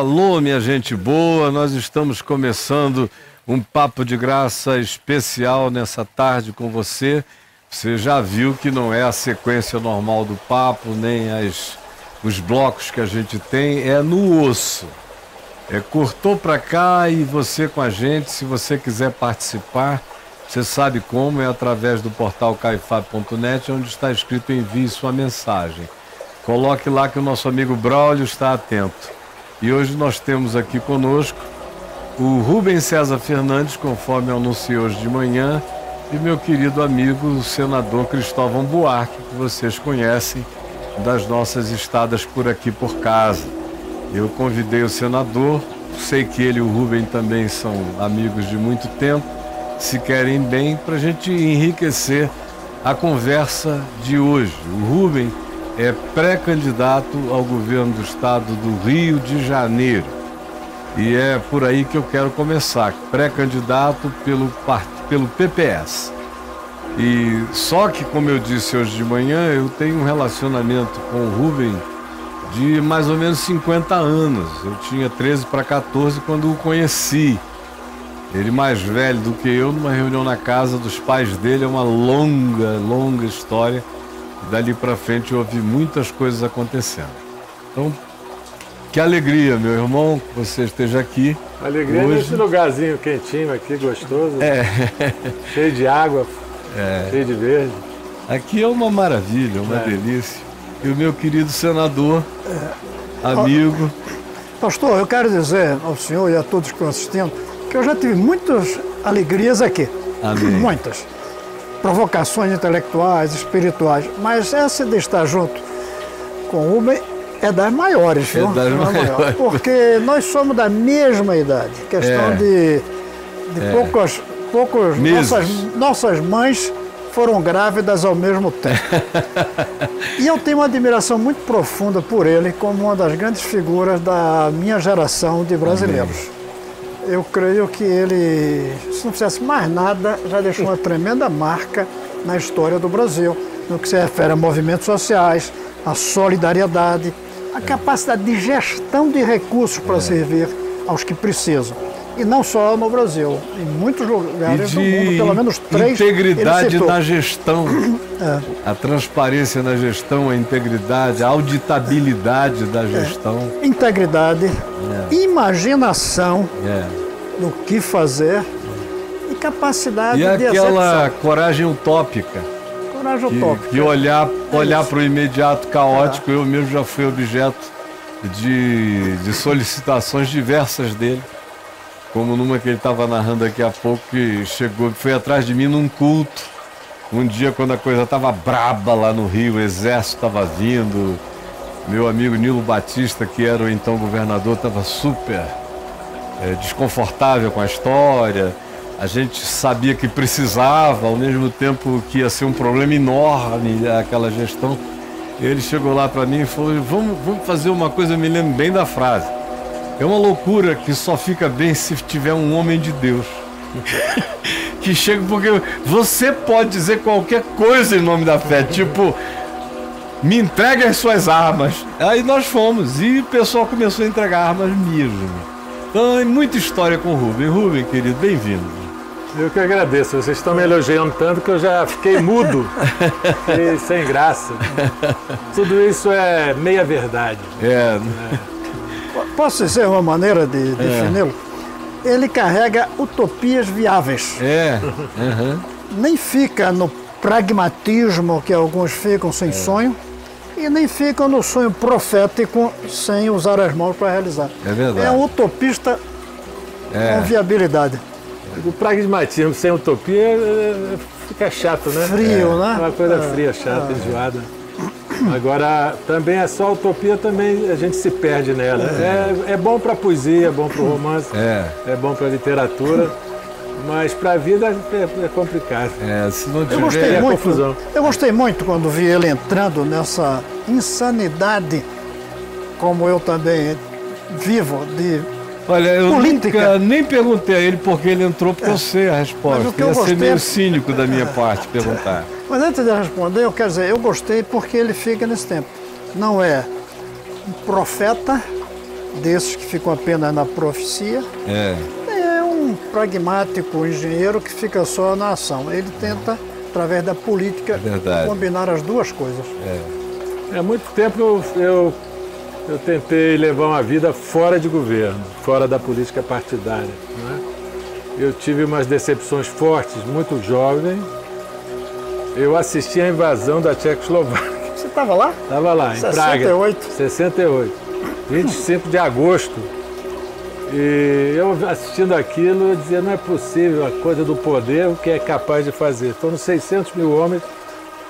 Alô, minha gente boa, nós estamos começando um Papo de Graça especial nessa tarde com você. Você já viu que não é a sequência normal do papo, nem os blocos que a gente tem, é no osso. Cortou para cá e você com a gente, se você quiser participar, você sabe como, é através do portal caifab.net, onde está escrito envie sua mensagem. Coloque lá que o nosso amigo Braulio está atento. E hoje nós temos aqui conosco o Rubens César Fernandes, conforme eu anunciei hoje de manhã, e meu querido amigo, o senador Cristóvão Buarque, que vocês conhecem das nossas estadas por aqui por casa. Eu convidei o senador, sei que ele e o Rubens também são amigos de muito tempo, se querem bem, para a gente enriquecer a conversa de hoje. O Rubens é pré-candidato ao governo do estado do Rio de Janeiro. E é por aí que eu quero começar, pré-candidato pelo PPS. E só que, como eu disse hoje de manhã, eu tenho um relacionamento com o Rubens de mais ou menos 50 anos. Eu tinha 13 para 14 quando o conheci. Ele mais velho do que eu, numa reunião na casa dos pais dele, é uma longa história. E dali para frente eu ouvi muitas coisas acontecendo. Então, que alegria, meu irmão, que você esteja aqui. Alegria hoje. Nesse lugarzinho quentinho aqui, gostoso. Cheio de água, cheio de verde. Aqui é uma maravilha, uma delícia. E o meu querido senador, amigo. Pastor, eu quero dizer ao senhor e a todos que estão assistindo que eu já tive muitas alegrias aqui. Amém. Muitas. Provocações intelectuais, espirituais. Mas essa de estar junto com o Rubens é das maiores, viu? É das maiores. Porque nós somos da mesma idade. Questão de poucos nossas mães foram grávidas ao mesmo tempo. E eu tenho uma admiração muito profunda por ele como uma das grandes figuras da minha geração de brasileiros. Amém. Eu creio que ele, se não fizesse mais nada, já deixou uma tremenda marca na história do Brasil, no que se refere a movimentos sociais, a solidariedade, a capacidade de gestão de recursos para servir aos que precisam. E não só no Brasil, em muitos lugares do mundo, pelo menos 3. Integridade na gestão, a transparência na gestão, a integridade, a auditabilidade da gestão. Integridade, imaginação do que fazer e capacidade de execução. E aquela coragem utópica. Coragem utópica. Que olhar para o imediato caótico, eu mesmo já fui objeto de solicitações diversas dele. Como numa que ele estava narrando aqui há pouco, que foi atrás de mim num culto. Um dia, quando a coisa estava braba lá no Rio, o exército estava vindo. Meu amigo Nilo Batista, que era o então governador, estava super desconfortável com a história. A gente sabia que precisava, ao mesmo tempo que ia ser um problema enorme aquela gestão. Ele chegou lá para mim e falou, vamos fazer uma coisa, eu me lembro bem da frase. É uma loucura que só fica bem se tiver um homem de Deus. Que chega, porque você pode dizer qualquer coisa em nome da fé, tipo, me entregue as suas armas. Aí nós fomos e o pessoal começou a entregar armas mesmo. Então é muita história com o Rubens. Rubens, querido, bem-vindo. Eu que agradeço, vocês estão me elogiando tanto que eu já fiquei mudo, fiquei sem graça. Tudo isso é meia verdade. Posso dizer uma maneira de defini-lo? Ele carrega utopias viáveis. Nem fica no pragmatismo que alguns ficam sem sonho e nem ficam no sonho profético sem usar as mãos para realizar. É verdade. É um utopista com viabilidade. O pragmatismo sem utopia fica chato, né? Frio, né? Uma coisa fria, chata, enjoada. Agora, também é só utopia, também a gente se perde nela. É bom para poesia, é bom para o romance, é bom para a literatura, mas para a vida é complicado. Se não tiver confusão. Eu gostei muito quando vi ele entrando nessa insanidade, como eu também vivo, de Olha, eu política. Nunca nem perguntei a ele porque ele entrou, porque eu sei a resposta. Ia ser meio cínico da minha parte perguntar. Mas antes de responder, eu quero dizer, eu gostei porque ele fica nesse tempo. Não é um profeta desses que ficam apenas na profecia. É um pragmático engenheiro que fica só na ação. Ele tenta, através da política, combinar as duas coisas. Há muito tempo eu tentei levar uma vida fora de governo, fora da política partidária, né? Eu tive umas decepções fortes, muito jovem. Eu assisti à invasão da Tchecoslováquia. Você estava lá? Estava lá, em 68. Praga. 68. 25 de agosto. E eu assistindo aquilo, eu dizia, não é possível a coisa do poder, o que é capaz de fazer. Foram 600 mil homens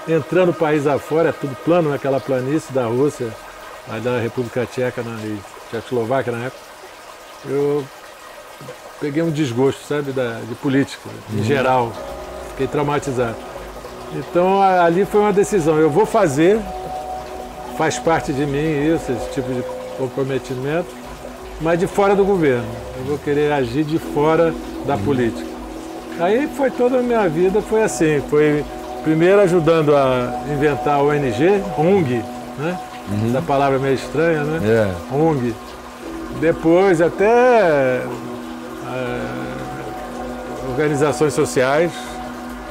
entrando o país afora, é tudo plano naquela planície da Rússia, da República Tcheca e Tchecoslováquia na época. Eu peguei um desgosto, sabe, de política, em geral. Fiquei traumatizado. Então ali foi uma decisão, eu vou fazer, faz parte de mim isso, esse tipo de comprometimento, mas de fora do governo. Eu vou querer agir de fora da política. Aí foi toda a minha vida, foi assim, foi primeiro ajudando a inventar a ONG, né? Essa palavra é meio estranha, né? ONG. Depois até organizações sociais,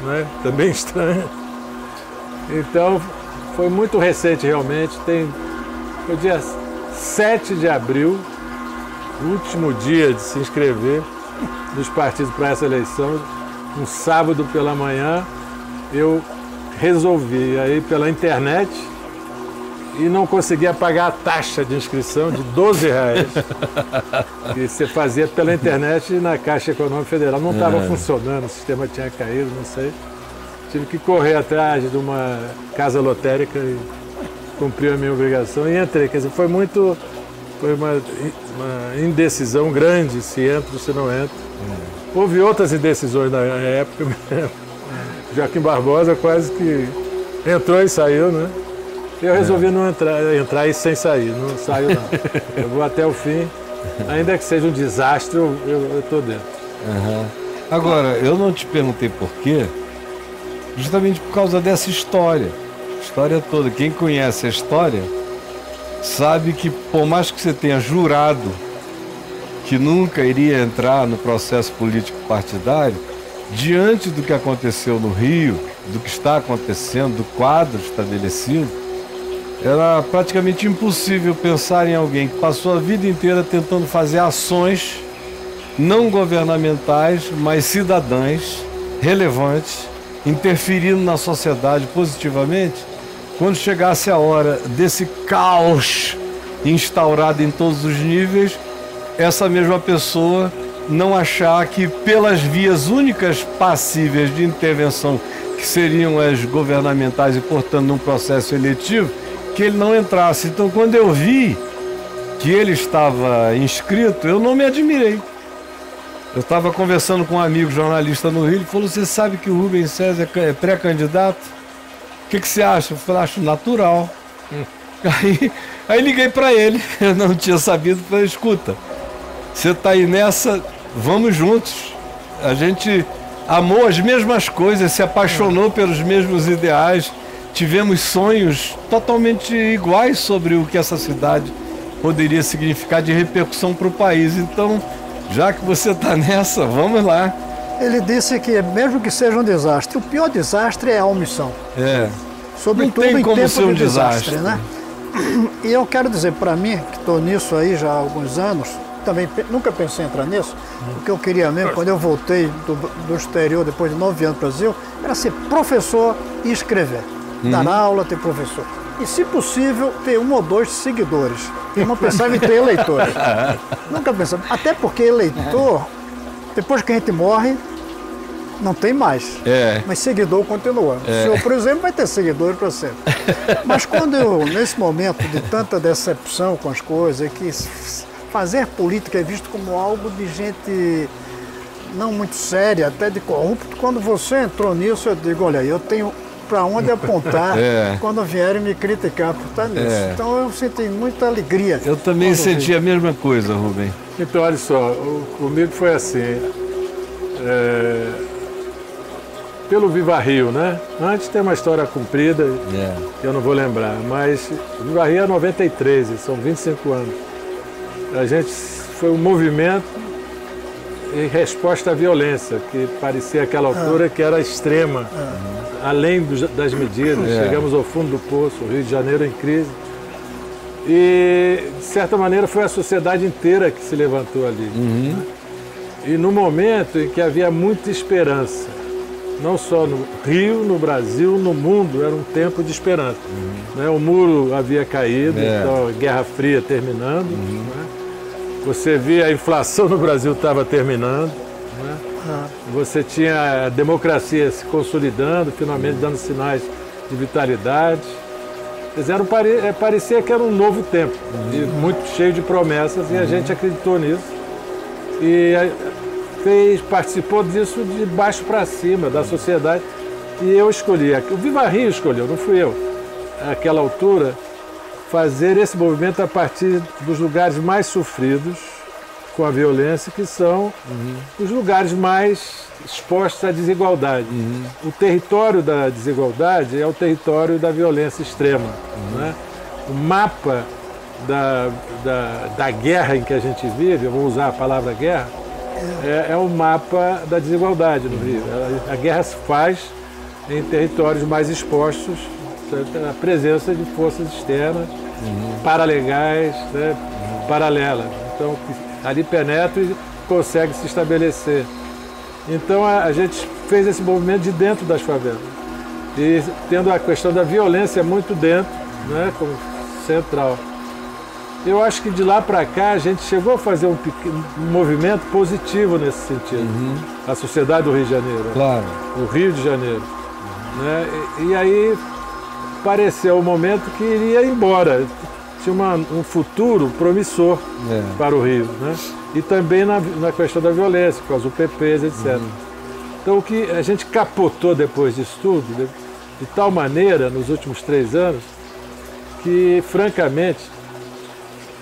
né? Também estranha. Então foi muito recente realmente, foi dia 7 de abril, último dia de se inscrever dos partidos para essa eleição, um sábado pela manhã, eu resolvi aí pela internet e não conseguia pagar a taxa de inscrição de R$12 que você fazia pela internet na Caixa Econômica Federal. Não estava funcionando, o sistema tinha caído, não sei. Tive que correr atrás de uma casa lotérica e cumprir a minha obrigação e entrei. Quer dizer, foi uma indecisão grande se entra ou se não entra. Houve outras indecisões na época. Joaquim Barbosa quase que entrou e saiu, né? Eu resolvi não entrar e sem sair, não saio não. Eu vou até o fim, ainda que seja um desastre, eu estou dentro. Agora, eu não te perguntei por quê, justamente por causa dessa história toda. Quem conhece a história sabe que por mais que você tenha jurado que nunca iria entrar no processo político partidário, diante do que aconteceu no Rio, do que está acontecendo, do quadro estabelecido, era praticamente impossível pensar em alguém que passou a vida inteira tentando fazer ações não governamentais, mas cidadãs, relevantes, interferindo na sociedade positivamente, quando chegasse a hora desse caos instaurado em todos os níveis, essa mesma pessoa não achar que pelas vias únicas passíveis de intervenção, que seriam as governamentais e, portanto, num processo eletivo, que ele não entrasse. Então, quando eu vi que ele estava inscrito, eu não me admirei. Eu estava conversando com um amigo jornalista no Rio, ele falou, você sabe que o Rubens César é pré-candidato? O que você acha? Eu falei, acho natural. Aí liguei para ele, eu não tinha sabido, falei, escuta, você está aí nessa, vamos juntos. A gente amou as mesmas coisas, se apaixonou pelos mesmos ideais, tivemos sonhos totalmente iguais sobre o que essa cidade poderia significar de repercussão para o país. Então, já que você está nessa, vamos lá. Ele disse que mesmo que seja um desastre, o pior desastre é a omissão. Sobretudo em tempo de desastre, né? E eu quero dizer para mim, que estou nisso aí já há alguns anos, também nunca pensei em entrar nisso, o que eu queria mesmo, quando eu voltei do exterior, depois de 9 anos no Brasil, era ser professor e escrever. Dar aula, ter professor. E, se possível, ter 1 ou 2 seguidores. Eu não pensava em ter eleitores. Nunca pensava. Até porque eleitor, depois que a gente morre, não tem mais. Mas seguidor continua. O senhor, por exemplo, vai ter seguidores para sempre. Mas quando eu, nesse momento de tanta decepção com as coisas, que fazer política é visto como algo de gente não muito séria, até de corrupto, quando você entrou nisso, eu digo, olha, eu tenho para onde apontar quando vierem me criticar por estar nisso. Então eu senti muita alegria. Eu também senti a mesma coisa, Rubem. Então, olha só, comigo foi assim, pelo Viva Rio, né? Antes tem uma história comprida, que eu não vou lembrar, mas o Viva Rio é 93, são 25 anos. A gente foi um movimento em resposta à violência, que parecia àquela altura que era extrema, além das medidas. Chegamos ao fundo do poço, o Rio de Janeiro em crise. E, de certa maneira, foi a sociedade inteira que se levantou ali. Né? E no momento em que havia muita esperança, não só no Rio, no Brasil, no mundo, era um tempo de esperança. Né? O muro havia caído, então a Guerra Fria terminando. Né? Você via a inflação no Brasil estava terminando. Né? Você tinha a democracia se consolidando, finalmente dando sinais de vitalidade. Parecia que era um novo tempo, muito cheio de promessas, e a gente acreditou nisso. E participou disso de baixo para cima, da sociedade. E eu escolhi, o Viva Rio escolheu, não fui eu, àquela altura, fazer esse movimento a partir dos lugares mais sofridos com a violência, que são os lugares mais expostos à desigualdade. O território da desigualdade é o território da violência extrema. Né? O mapa da guerra em que a gente vive, eu vou usar a palavra guerra, é o mapa da desigualdade no Rio. A guerra se faz em territórios mais expostos à presença de forças externas, paralegais, né, paralelas. Então, ali penetra e consegue se estabelecer. Então, a gente fez esse movimento de dentro das favelas. E tendo a questão da violência muito dentro, né, como central. Eu acho que de lá para cá a gente chegou a fazer um movimento positivo nesse sentido. A sociedade do Rio de Janeiro. Claro. O Rio de Janeiro. Né? E aí pareceu o momento que iria embora. Tinha um futuro promissor para o Rio. Né? E também na questão da violência, com as UPPs, etc. Então o que a gente capotou depois disso tudo, de tal maneira, nos últimos 3 anos, que francamente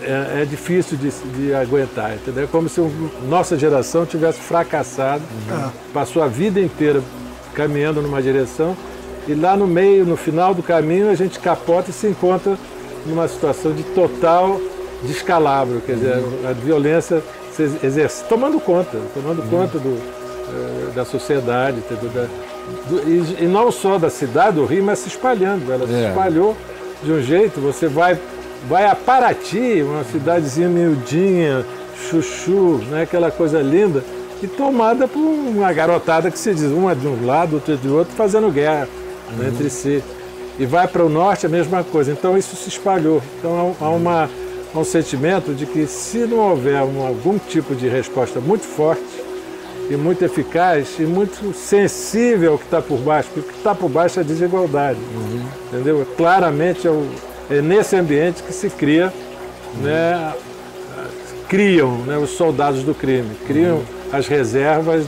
é difícil de aguentar, entendeu? É como se nossa geração tivesse fracassado, passou a vida inteira caminhando numa direção e lá no meio, no final do caminho, a gente capota e se encontra numa situação de total descalabro, quer dizer, a violência se exerce, tomando conta da sociedade, e não só da cidade do Rio, mas se espalhando. Ela se espalhou de um jeito, você vai a Paraty, uma cidadezinha miudinha, chuchu, né, aquela coisa linda, e tomada por uma garotada que se diz, uma de um lado, outra de outro, fazendo guerra né, entre si. E vai para o norte a mesma coisa. Então isso se espalhou. Então há um sentimento de que se não houver algum tipo de resposta muito forte e muito eficaz e muito sensível ao que está por baixo, porque o que está por baixo é a desigualdade. Entendeu? Claramente é nesse ambiente que se cria, né, criam né, os soldados do crime, criam as reservas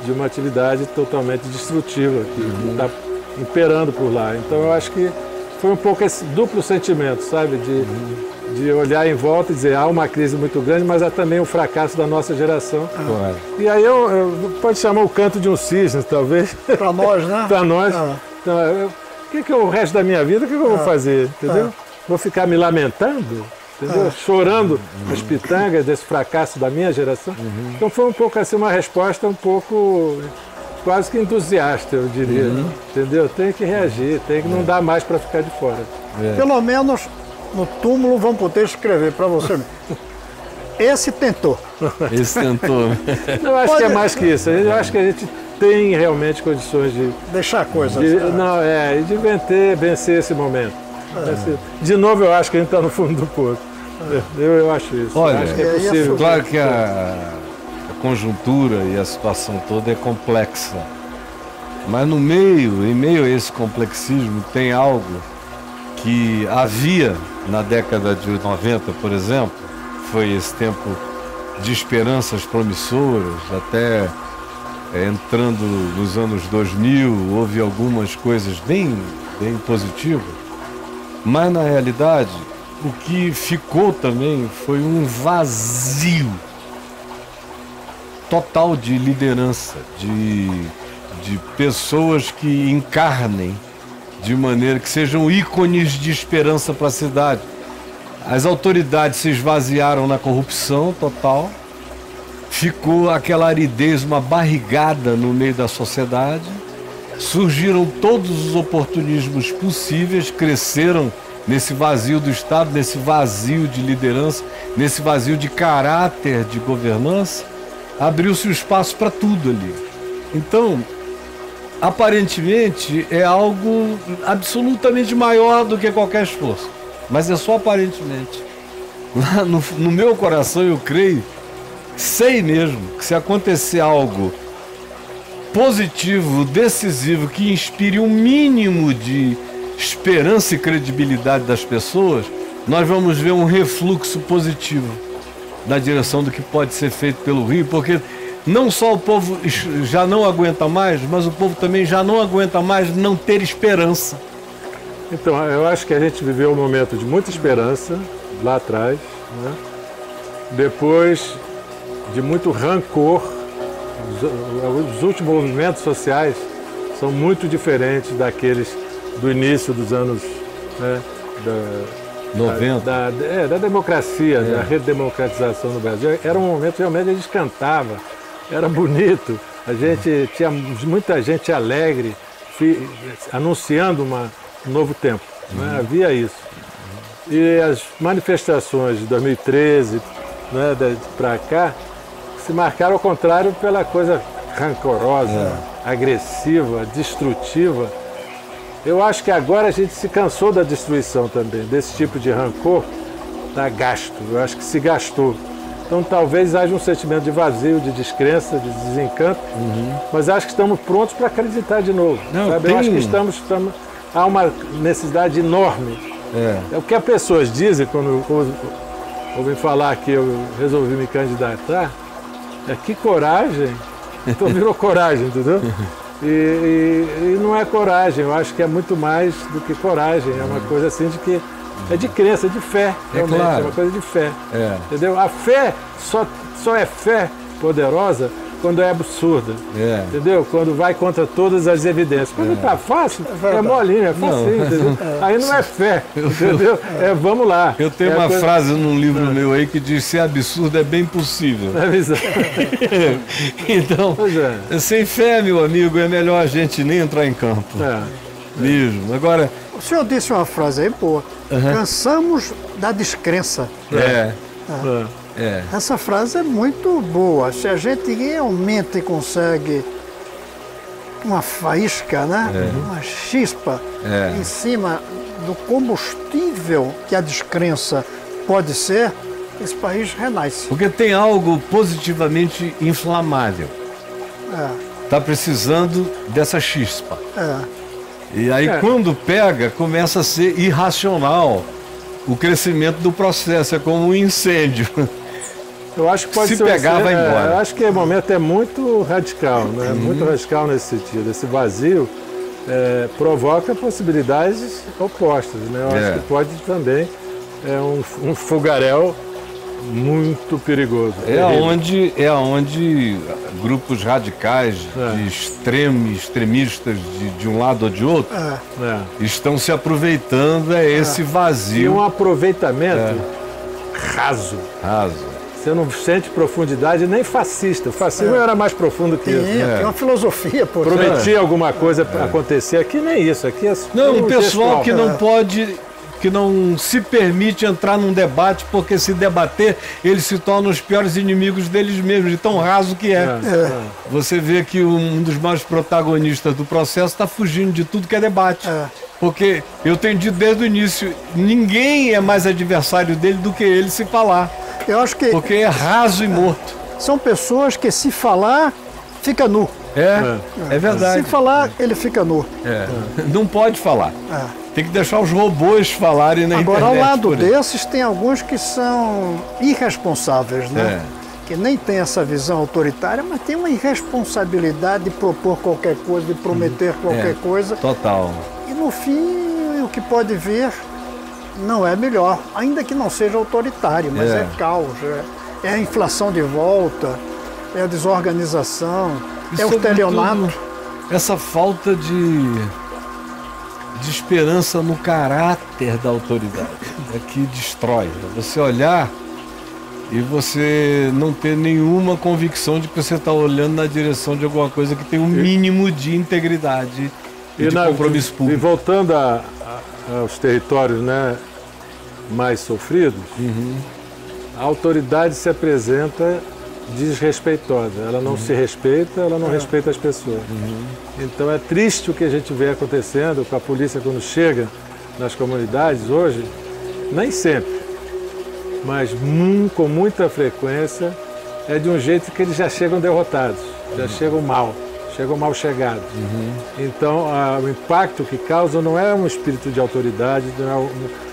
de uma atividade totalmente destrutiva que está imperando por lá. Então eu acho que foi um pouco esse duplo sentimento, sabe, de olhar em volta e dizer há uma crise muito grande, mas há também o fracasso da nossa geração. E aí pode chamar o canto de um cisne, talvez. Para nós, né? Para nós. Então, o que é o resto da minha vida? O que eu vou fazer? Entendeu? Vou ficar me lamentando? Entendeu? Chorando as pitangas desse fracasso da minha geração. Então foi um pouco assim, uma resposta um pouco quase que entusiasta, eu diria. Entendeu? Tem que reagir, não dá mais para ficar de fora. Pelo menos no túmulo vão poder escrever para você. Esse tentou. Esse tentou. Eu acho que é mais que isso. Eu acho que a gente tem realmente condições de deixar a coisa de vencer esse momento. De novo, eu acho que a gente está no fundo do poço. Eu acho isso. Olha, acho que é possível. Claro que a conjuntura e a situação toda é complexa. Mas em meio a esse complexismo, tem algo que havia na década de 90, por exemplo, foi esse tempo de esperanças promissoras, até entrando nos anos 2000, houve algumas coisas bem positivas, mas na realidade o que ficou também foi um vazio total de liderança, de pessoas que encarnem de maneira que sejam ícones de esperança para a cidade. As autoridades se esvaziaram na corrupção total, ficou aquela aridez, uma barrigada no meio da sociedade, surgiram todos os oportunismos possíveis, cresceram nesse vazio do Estado, nesse vazio de liderança, nesse vazio de caráter de governança, abriu-se o espaço para tudo ali. Então, aparentemente, é algo absolutamente maior do que qualquer esforço, mas é só aparentemente. Lá no meu coração eu creio, sei mesmo, que se acontecer algo positivo, decisivo, que inspire um mínimo de esperança e credibilidade das pessoas, nós vamos ver um refluxo positivo na direção do que pode ser feito pelo Rio, porque não só o povo já não aguenta mais, mas o povo também já não aguenta mais não ter esperança. Então, eu acho que a gente viveu um momento de muita esperança lá atrás, né? Depois de muito rancor. Os últimos movimentos sociais são muito diferentes daqueles do início dos anos, né, 90. Da democracia, da redemocratização no Brasil. Era um momento realmente a gente cantava, era bonito, a gente tinha muita gente alegre, anunciando um novo tempo, né? Havia isso. E as manifestações de 2013, né, para cá, se marcaram ao contrário pela coisa rancorosa, agressiva, destrutiva. Eu acho que agora a gente se cansou da destruição também, desse tipo de rancor, tá gasto. Eu acho que se gastou. Então talvez haja um sentimento de vazio, de descrença, de desencanto, mas acho que estamos prontos para acreditar de novo. Não, sabe? Eu acho que há uma necessidade enorme. É o que as pessoas dizem quando ouvem falar que eu resolvi me candidatar. Que coragem, então virou coragem, entendeu? E não é coragem, eu acho que é muito mais do que coragem, é uma coisa assim de que é de crença, de fé, realmente, claro. É uma coisa de fé, entendeu? A fé só é fé poderosa quando é absurda, entendeu? Quando vai contra todas as evidências. Quando tá fácil, é molinho, é facinho, entendeu? Aí não é fé, entendeu? Vamos lá. Eu tenho uma frase num livro meu aí que diz: ser absurdo é bem possível. Então, sem fé, meu amigo, é melhor a gente nem entrar em campo. Mesmo. Agora, o senhor disse uma frase aí, pô, cansamos da descrença. Essa frase é muito boa. Se a gente realmente consegue uma faísca, né? Uma chispa em cima do combustível que a descrença pode ser, esse país renasce. Porque tem algo positivamente inflamável. Está precisando dessa chispa. E aí quando pega, começa a ser irracional o crescimento do processo, é como um incêndio. Eu acho que pode se ser pegar, vai embora. Eu acho que o momento é muito radical, né? Muito radical nesse sentido. Esse vazio provoca possibilidades opostas, né? Eu acho que pode também um fogaréu muito perigoso. É onde grupos radicais, extremistas de um lado ou de outro, estão se aproveitando esse vazio. E um aproveitamento raso. Você não sente profundidade nem fascista. O fascismo era mais profundo que isso. Tem uma filosofia por Prometia alguma coisa para acontecer. Aqui nem isso. Aqui é não, o pessoal que não pode, que não se permite entrar num debate, porque se debater, eles se tornam os piores inimigos deles mesmos, de tão raso que é. Você vê que um dos maiores protagonistas do processo está fugindo de tudo que é debate. Porque eu tenho dito desde o início, ninguém é mais adversário dele do que ele se falar. Eu acho que porque é raso e morto. São pessoas que se falar, fica nu. É verdade. Se falar, ele fica nu. Não pode falar. Tem que deixar os robôs falarem na internet. Agora, ao lado desses, tem alguns que são irresponsáveis, né? Que nem tem essa visão autoritária, mas tem uma irresponsabilidade de propor qualquer coisa, de prometer qualquer coisa. Total. E no fim, o que pode vir não é melhor, ainda que não seja autoritário, mas é caos, é a inflação de volta, é a desorganização, é o estelionato. Essa falta de de esperança no caráter da autoridade. É que destrói. Você olhar e você não ter nenhuma convicção de que você está olhando na direção de alguma coisa que tem um mínimo de integridade e de compromisso público. E voltando aos territórios, né, mais sofridos, a autoridade se apresenta desrespeitosa. Ela não se respeita, ela não respeita as pessoas. Então é triste o que a gente vê acontecendo com a polícia quando chega nas comunidades hoje, nem sempre, mas com muita frequência, é de um jeito que eles já chegam derrotados, já chegam mal chegados. Então o impacto que causa não é um espírito de autoridade,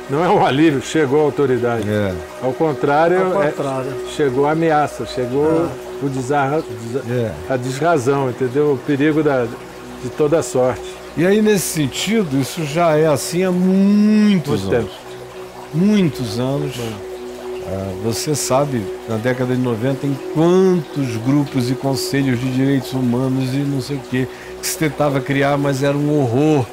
não é um alívio, chegou a autoridade. Ao contrário, chegou a ameaça, chegou a desrazão, entendeu? O perigo de toda sorte. E aí, nesse sentido, isso já é assim há muitos anos. Muitos anos. Você sabe, na década de 90, em quantos grupos e conselhos de direitos humanos e não sei o que se tentava criar, mas era um horror.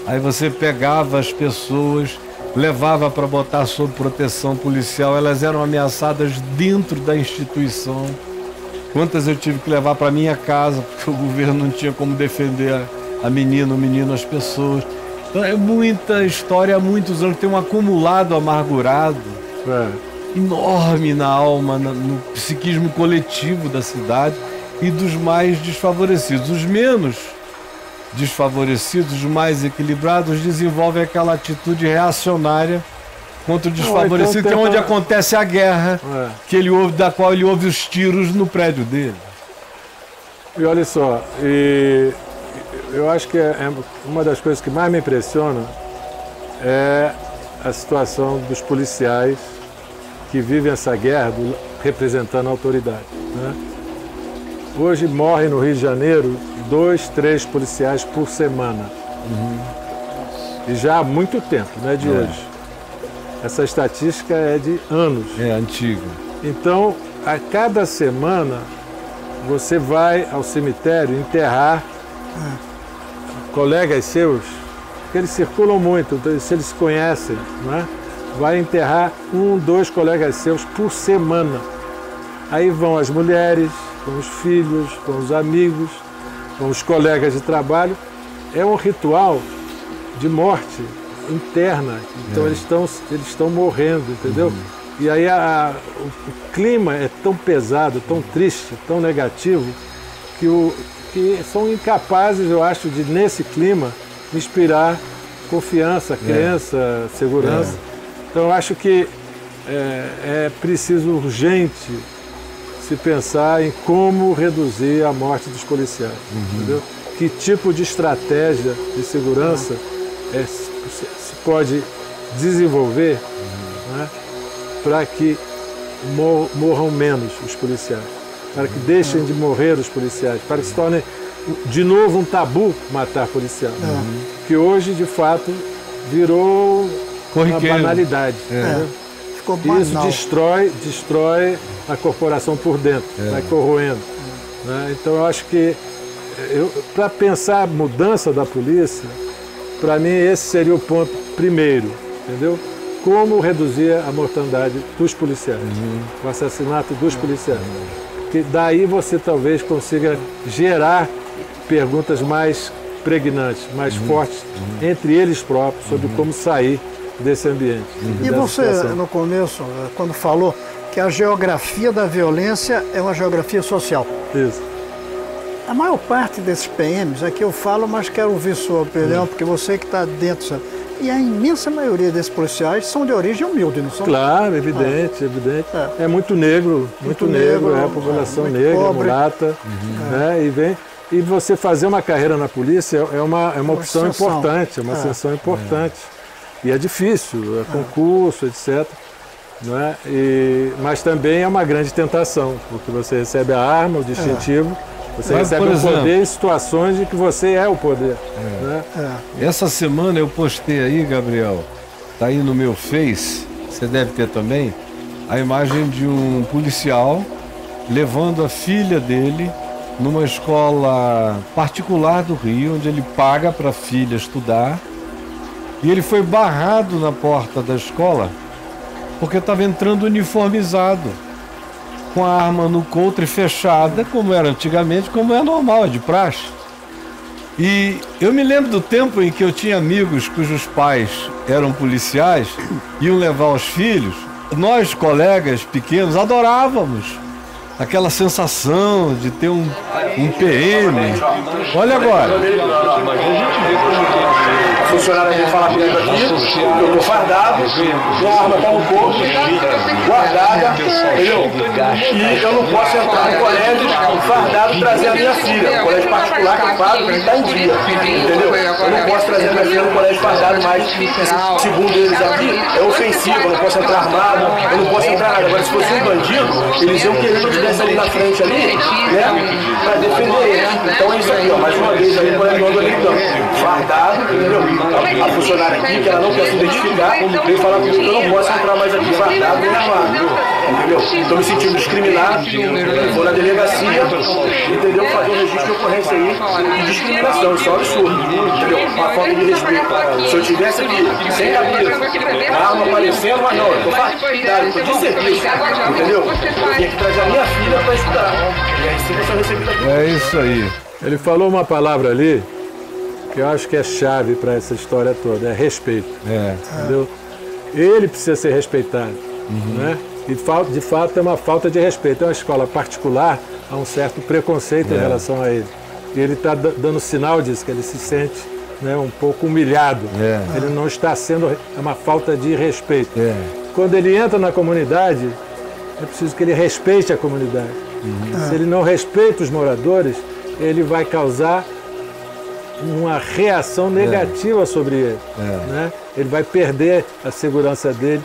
Aí você pegava as pessoas, levava para botar sob proteção policial, elas eram ameaçadas dentro da instituição. Quantas eu tive que levar para minha casa, porque o governo não tinha como defender a menina, o menino, as pessoas. Então é muita história há muitos anos, tem um acumulado amargurado enorme na alma, no psiquismo coletivo da cidade e dos mais desfavorecidos. Os menos desfavorecidos, os mais equilibrados, desenvolvem aquela atitude reacionária contra o desfavorecido, então, que é onde acontece a guerra da qual ele ouve os tiros no prédio dele. E olha só, eu acho que uma das coisas que mais me impressiona é a situação dos policiais que vivem essa guerra representando a autoridade, né? Hoje morrem no Rio de Janeiro 2, 3 policiais por semana. E já há muito tempo, não é de hoje. Essa estatística é de anos. É antiga. Então, a cada semana, você vai ao cemitério enterrar colegas seus, porque eles circulam muito, então, se eles se conhecem, não é? Vai enterrar 1, 2 colegas seus por semana. Aí vão as mulheres, com os filhos, com os amigos, com os colegas de trabalho. É um ritual de morte interna. Então eles estão morrendo, entendeu? E aí o clima é tão pesado, tão triste, tão negativo, que são incapazes, eu acho, de nesse clima inspirar confiança, crença, segurança. Então eu acho que é preciso urgente se pensar em como reduzir a morte dos policiais, entendeu? Que tipo de estratégia de segurança se pode desenvolver, né, para que morram menos os policiais, para que deixem de morrer os policiais, para que se torne de novo um tabu matar policial, que hoje de fato virou uma banalidade. Ficou banal. Isso destrói a corporação por dentro, vai corroendo, né? Então eu acho que para pensar a mudança da polícia, para mim esse seria o ponto primeiro, entendeu? Como reduzir a mortandade dos policiais, o assassinato dos policiais. Porque daí você talvez consiga gerar perguntas mais pregnantes, mais fortes entre eles próprios sobre como sair desse ambiente. E você, no começo, quando falou que a geografia da violência é uma geografia social. Isso. A maior parte desses PMs, aqui eu falo, mas quero ouvir sua opinião, porque você que está dentro, sabe? E a imensa maioria desses policiais são de origem humilde, não são? Claro, evidente. É muito negro, é a população negra, mulata, né? E você fazer uma carreira na polícia é uma opção importante, é uma ascensão importante. E é difícil, é concurso, etc. Não é? Mas também é uma grande tentação, porque você recebe a arma, o distintivo, você recebe o poder em situações de que você é o poder. Né? Essa semana eu postei aí, Gabriel, tá aí no meu Face, você deve ter também, a imagem de um policial levando a filha dele numa escola particular do Rio, onde ele paga para a filha estudar. E ele foi barrado na porta da escola porque estava entrando uniformizado, com a arma no coldre fechada, como era antigamente, como é normal, é de praxe. E eu me lembro do tempo em que eu tinha amigos cujos pais eram policiais, iam levar os filhos. Nós, colegas pequenos, adorávamos aquela sensação de ter um PM. Olha agora. A funcionária veio falar comigo aqui, eu estou fardado, minha arma está no corpo, guardada, entendeu? E eu não posso entrar no colégio fardado e trazer a minha filha. No colégio particular que eu pago, está em dia, entendeu? Eu não posso trazer a minha filha no colégio fardado, mas segundo eles aqui, é ofensivo, eu não posso entrar armado, eu não posso entrar nada. Agora, se fosse um bandido, eles iam querer que eu estivesse ali na frente, ali, né, para defender eles. Então é isso aqui, ó, mais uma vez, aí, o colégio anda ali, então, fardado, entendeu? A funcionária aqui, que ela não quer se identificar, veio falar comigo que eu não posso entrar mais aqui fardado nem armado, entendeu? Estou me sentindo discriminado, vou na delegacia, entendeu? Fazer um registro de ocorrência aí de discriminação, isso é um absurdo, entendeu? Uma falta de respeito. Se eu tivesse aqui, sem camisa, a arma aparecendo, mas não, eu estou fardado, estou de serviço, entendeu? Eu tinha que trazer a minha filha para estudar, e aí sim eu sou recebido aqui. É isso aí. Ele falou uma palavra ali que eu acho que é chave para essa história toda, é respeito. Entendeu? Ele precisa ser respeitado. Né? E de fato é uma falta de respeito. É uma escola particular, há um certo preconceito em relação a ele. E ele está dando sinal disso, que ele se sente, né, um pouco humilhado. Ele não está sendo... É uma falta de respeito. Quando ele entra na comunidade, é preciso que ele respeite a comunidade. Se ele não respeita os moradores, ele vai causar uma reação negativa sobre ele. Né? Ele vai perder a segurança dele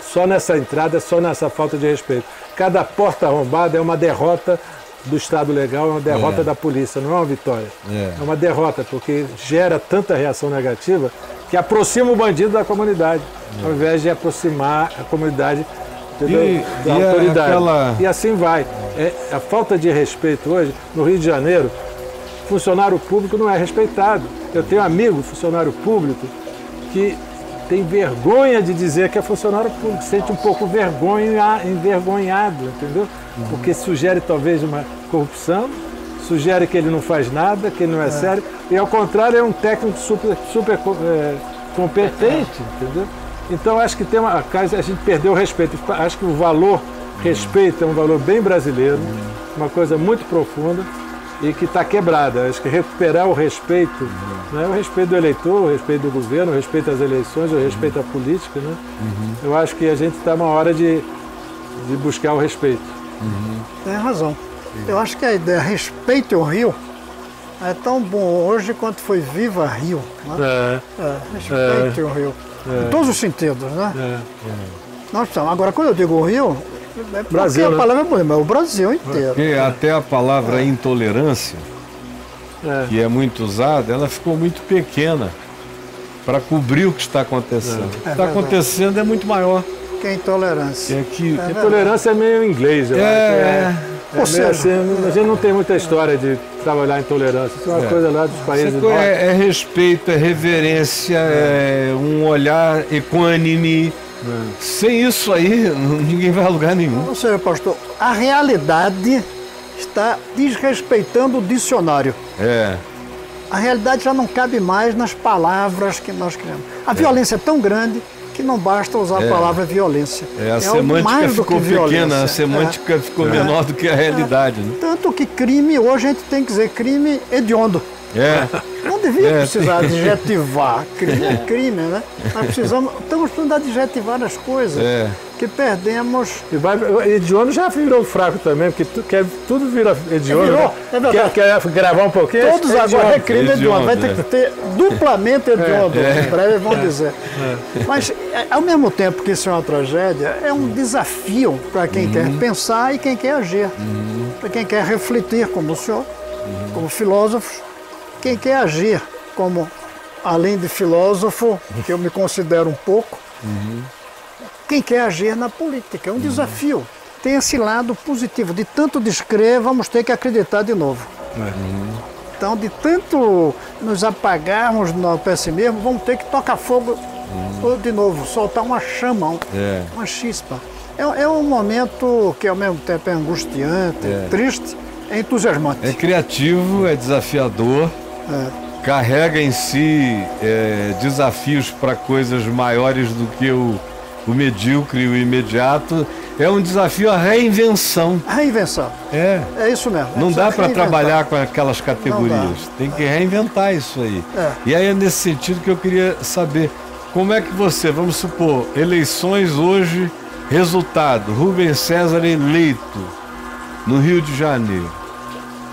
só nessa entrada, só nessa falta de respeito. Cada porta arrombada é uma derrota do Estado Legal, é uma derrota da polícia, não é uma vitória. É uma derrota, porque gera tanta reação negativa que aproxima o bandido da comunidade, ao invés de aproximar a comunidade da autoridade. E assim vai. A falta de respeito hoje, no Rio de Janeiro, funcionário público não é respeitado. Eu tenho amigo, funcionário público, que tem vergonha de dizer que é funcionário público, sente um pouco envergonhado, entendeu? Porque sugere talvez uma corrupção, sugere que ele não faz nada, que ele não é sério, e ao contrário é um técnico super competente, entendeu? Então acho que a gente perdeu o respeito. Acho que o valor respeito é um valor bem brasileiro, uma coisa muito profunda, e que está quebrada. Acho que recuperar o respeito, né? O respeito do eleitor, o respeito do governo, o respeito às eleições, o respeito à política, né? Eu acho que a gente está na hora de buscar o respeito. Tem razão. Eu acho que a ideia respeite o Rio é tão bom hoje quanto foi Viva Rio. Né? Respeite o Rio. Em todos os sentidos, né? Nós precisamos. Agora, quando eu digo o Rio, Brasil, a palavra é o Brasil inteiro. Porque até a palavra intolerância, que é muito usada, ela ficou muito pequena para cobrir o que está acontecendo. O que está acontecendo é muito maior. Que é intolerância. Intolerância é meio inglês, eu acho. Ou seja, assim, a gente não tem muita história de trabalhar intolerância. Isso é uma coisa lá dos países. É respeito, é reverência, é um olhar equânime. Sem isso aí, ninguém vai a lugar nenhum. Ou seja, pastor, a realidade está desrespeitando o dicionário. A realidade já não cabe mais nas palavras que nós criamos. A violência é tão grande que não basta usar a palavra violência. A semântica ficou pequena, a semântica ficou menor do que a realidade. Né? Tanto que crime, hoje a gente tem que dizer crime hediondo. Não devia precisar adjetivar. Crime é crime, né? Nós estamos precisando adjetivar as coisas que perdemos. Hediondo já virou fraco também, porque tudo vira hediondo. Quer gravar um pouquinho? Todos agora é crime hediondo. Vai ter que ter duplamente hediondo. Em breve vão dizer. Mas, ao mesmo tempo que isso é uma tragédia, é um desafio para quem quer pensar e quem quer agir. Para quem quer refletir como o senhor, como filósofos. Quem quer agir como, além de filósofo, que eu me considero um pouco, quem quer agir na política, é um desafio. Tem esse lado positivo, de tanto descrever, vamos ter que acreditar de novo. Então, de tanto nos apagarmos no pessimismo, vamos ter que tocar fogo de novo, soltar uma chama, uma chispa. É um momento que ao mesmo tempo é angustiante, triste, é entusiasmante. É criativo, é desafiador, carrega em si desafios para coisas maiores do que o medíocre e o imediato. É um desafio à reinvenção. A reinvenção. É isso mesmo. Não dá para trabalhar com aquelas categorias. Tem que reinventar isso aí. E aí é nesse sentido que eu queria saber como é que você, vamos supor, eleições hoje, resultado, Rubens César eleito no Rio de Janeiro.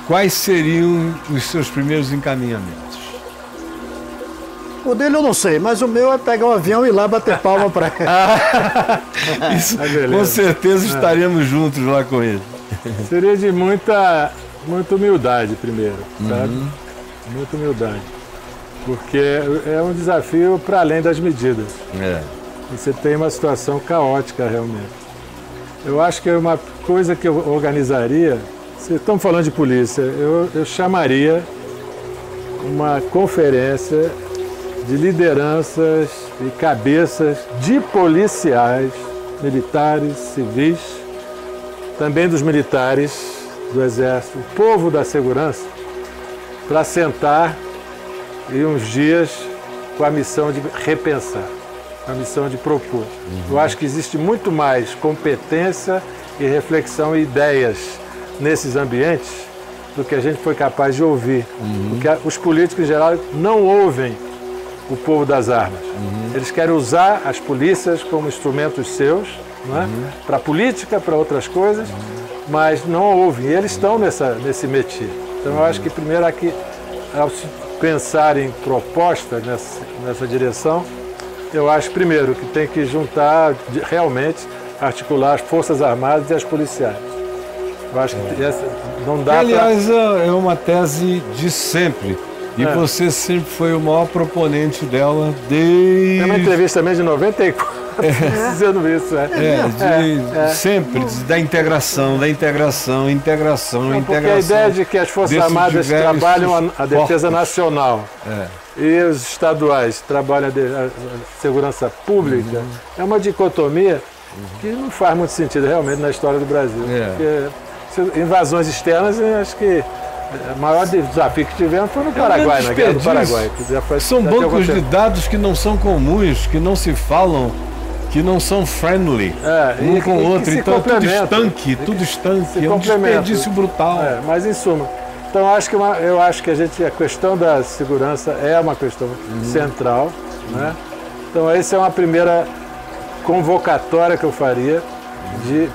Quais seriam os seus primeiros encaminhamentos? O dele eu não sei, mas o meu é pegar um avião e ir lá bater palma para ele. Isso, com certeza estaremos juntos lá com ele. Seria de muita humildade primeiro, sabe? Muita humildade. Porque é um desafio para além das medidas. E você tem uma situação caótica realmente. Eu acho que é uma coisa que eu organizaria, se estamos falando de polícia, eu chamaria uma conferência de lideranças e cabeças de policiais, militares, civis, também dos militares, do Exército, o povo da segurança, para sentar e uns dias com a missão de repensar, com a missão de propor. Eu acho que existe muito mais competência e reflexão e ideias nesses ambientes do que a gente foi capaz de ouvir. Porque os políticos, em geral, não ouvem o povo das armas. Eles querem usar as polícias como instrumentos seus, para a política, para outras coisas, mas não ouvem. E eles estão nesse métier. Então eu acho que primeiro aqui, ao se pensar em proposta nessa direção, eu acho primeiro que tem que juntar, realmente, articular as Forças Armadas e as policiais. Eu acho que não dá. Aliás, é uma tese de sempre. E você sempre foi o maior proponente dela desde... Tem uma entrevista também de 94 dizendo isso. Sempre, da integração. Porque a ideia de que as Forças Armadas trabalham a defesa nacional e os estaduais trabalham a segurança pública é uma dicotomia que não faz muito sentido realmente na história do Brasil. Porque invasões externas, eu acho que o maior desafio que tivemos foi no Paraguai, na Guerra do Paraguai. São bancos de dados que não são comuns, que não se falam, que não são friendly um com o outro. Então tudo estanque, é um desperdício brutal. Mas em suma, então eu acho que a questão da segurança é uma questão central. Então essa é uma primeira convocatória que eu faria de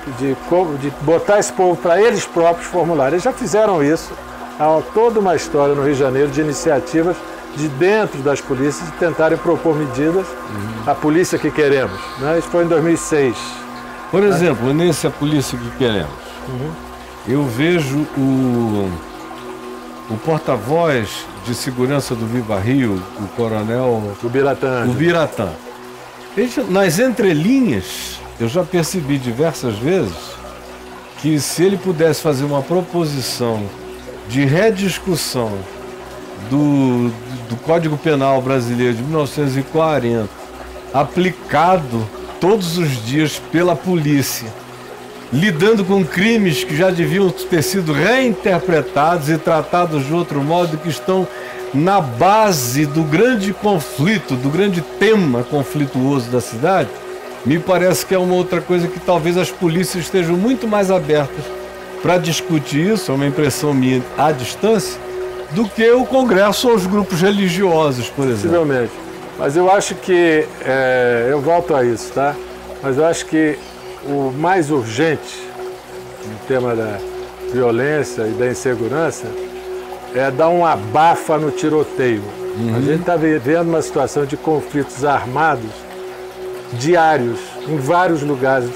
botar esse povo para eles próprios formularem. Eles já fizeram isso. Há toda uma história no Rio de Janeiro de iniciativas de dentro das polícias de tentarem propor medidas à polícia que queremos. Isso foi em 2006. Por exemplo, nesse A Polícia que Queremos, eu vejo o porta-voz de segurança do Viva Rio, o coronel Ubiratã. Nas entrelinhas, eu já percebi diversas vezes que se ele pudesse fazer uma proposição de rediscussão do Código Penal Brasileiro de 1940, aplicado todos os dias pela polícia, lidando com crimes que já deviam ter sido reinterpretados e tratados de outro modo, que estão na base do grande conflito, do grande tema conflituoso da cidade, me parece que é uma outra coisa que talvez as polícias estejam muito mais abertas para discutir isso, é uma impressão minha à distância, do que o Congresso ou os grupos religiosos, por exemplo. Possivelmente. Mas eu acho que, eu volto a isso, tá? Mas eu acho que o mais urgente no tema da violência e da insegurança é dar um abafa no tiroteio. A gente está vivendo uma situação de conflitos armados diários, em vários lugares.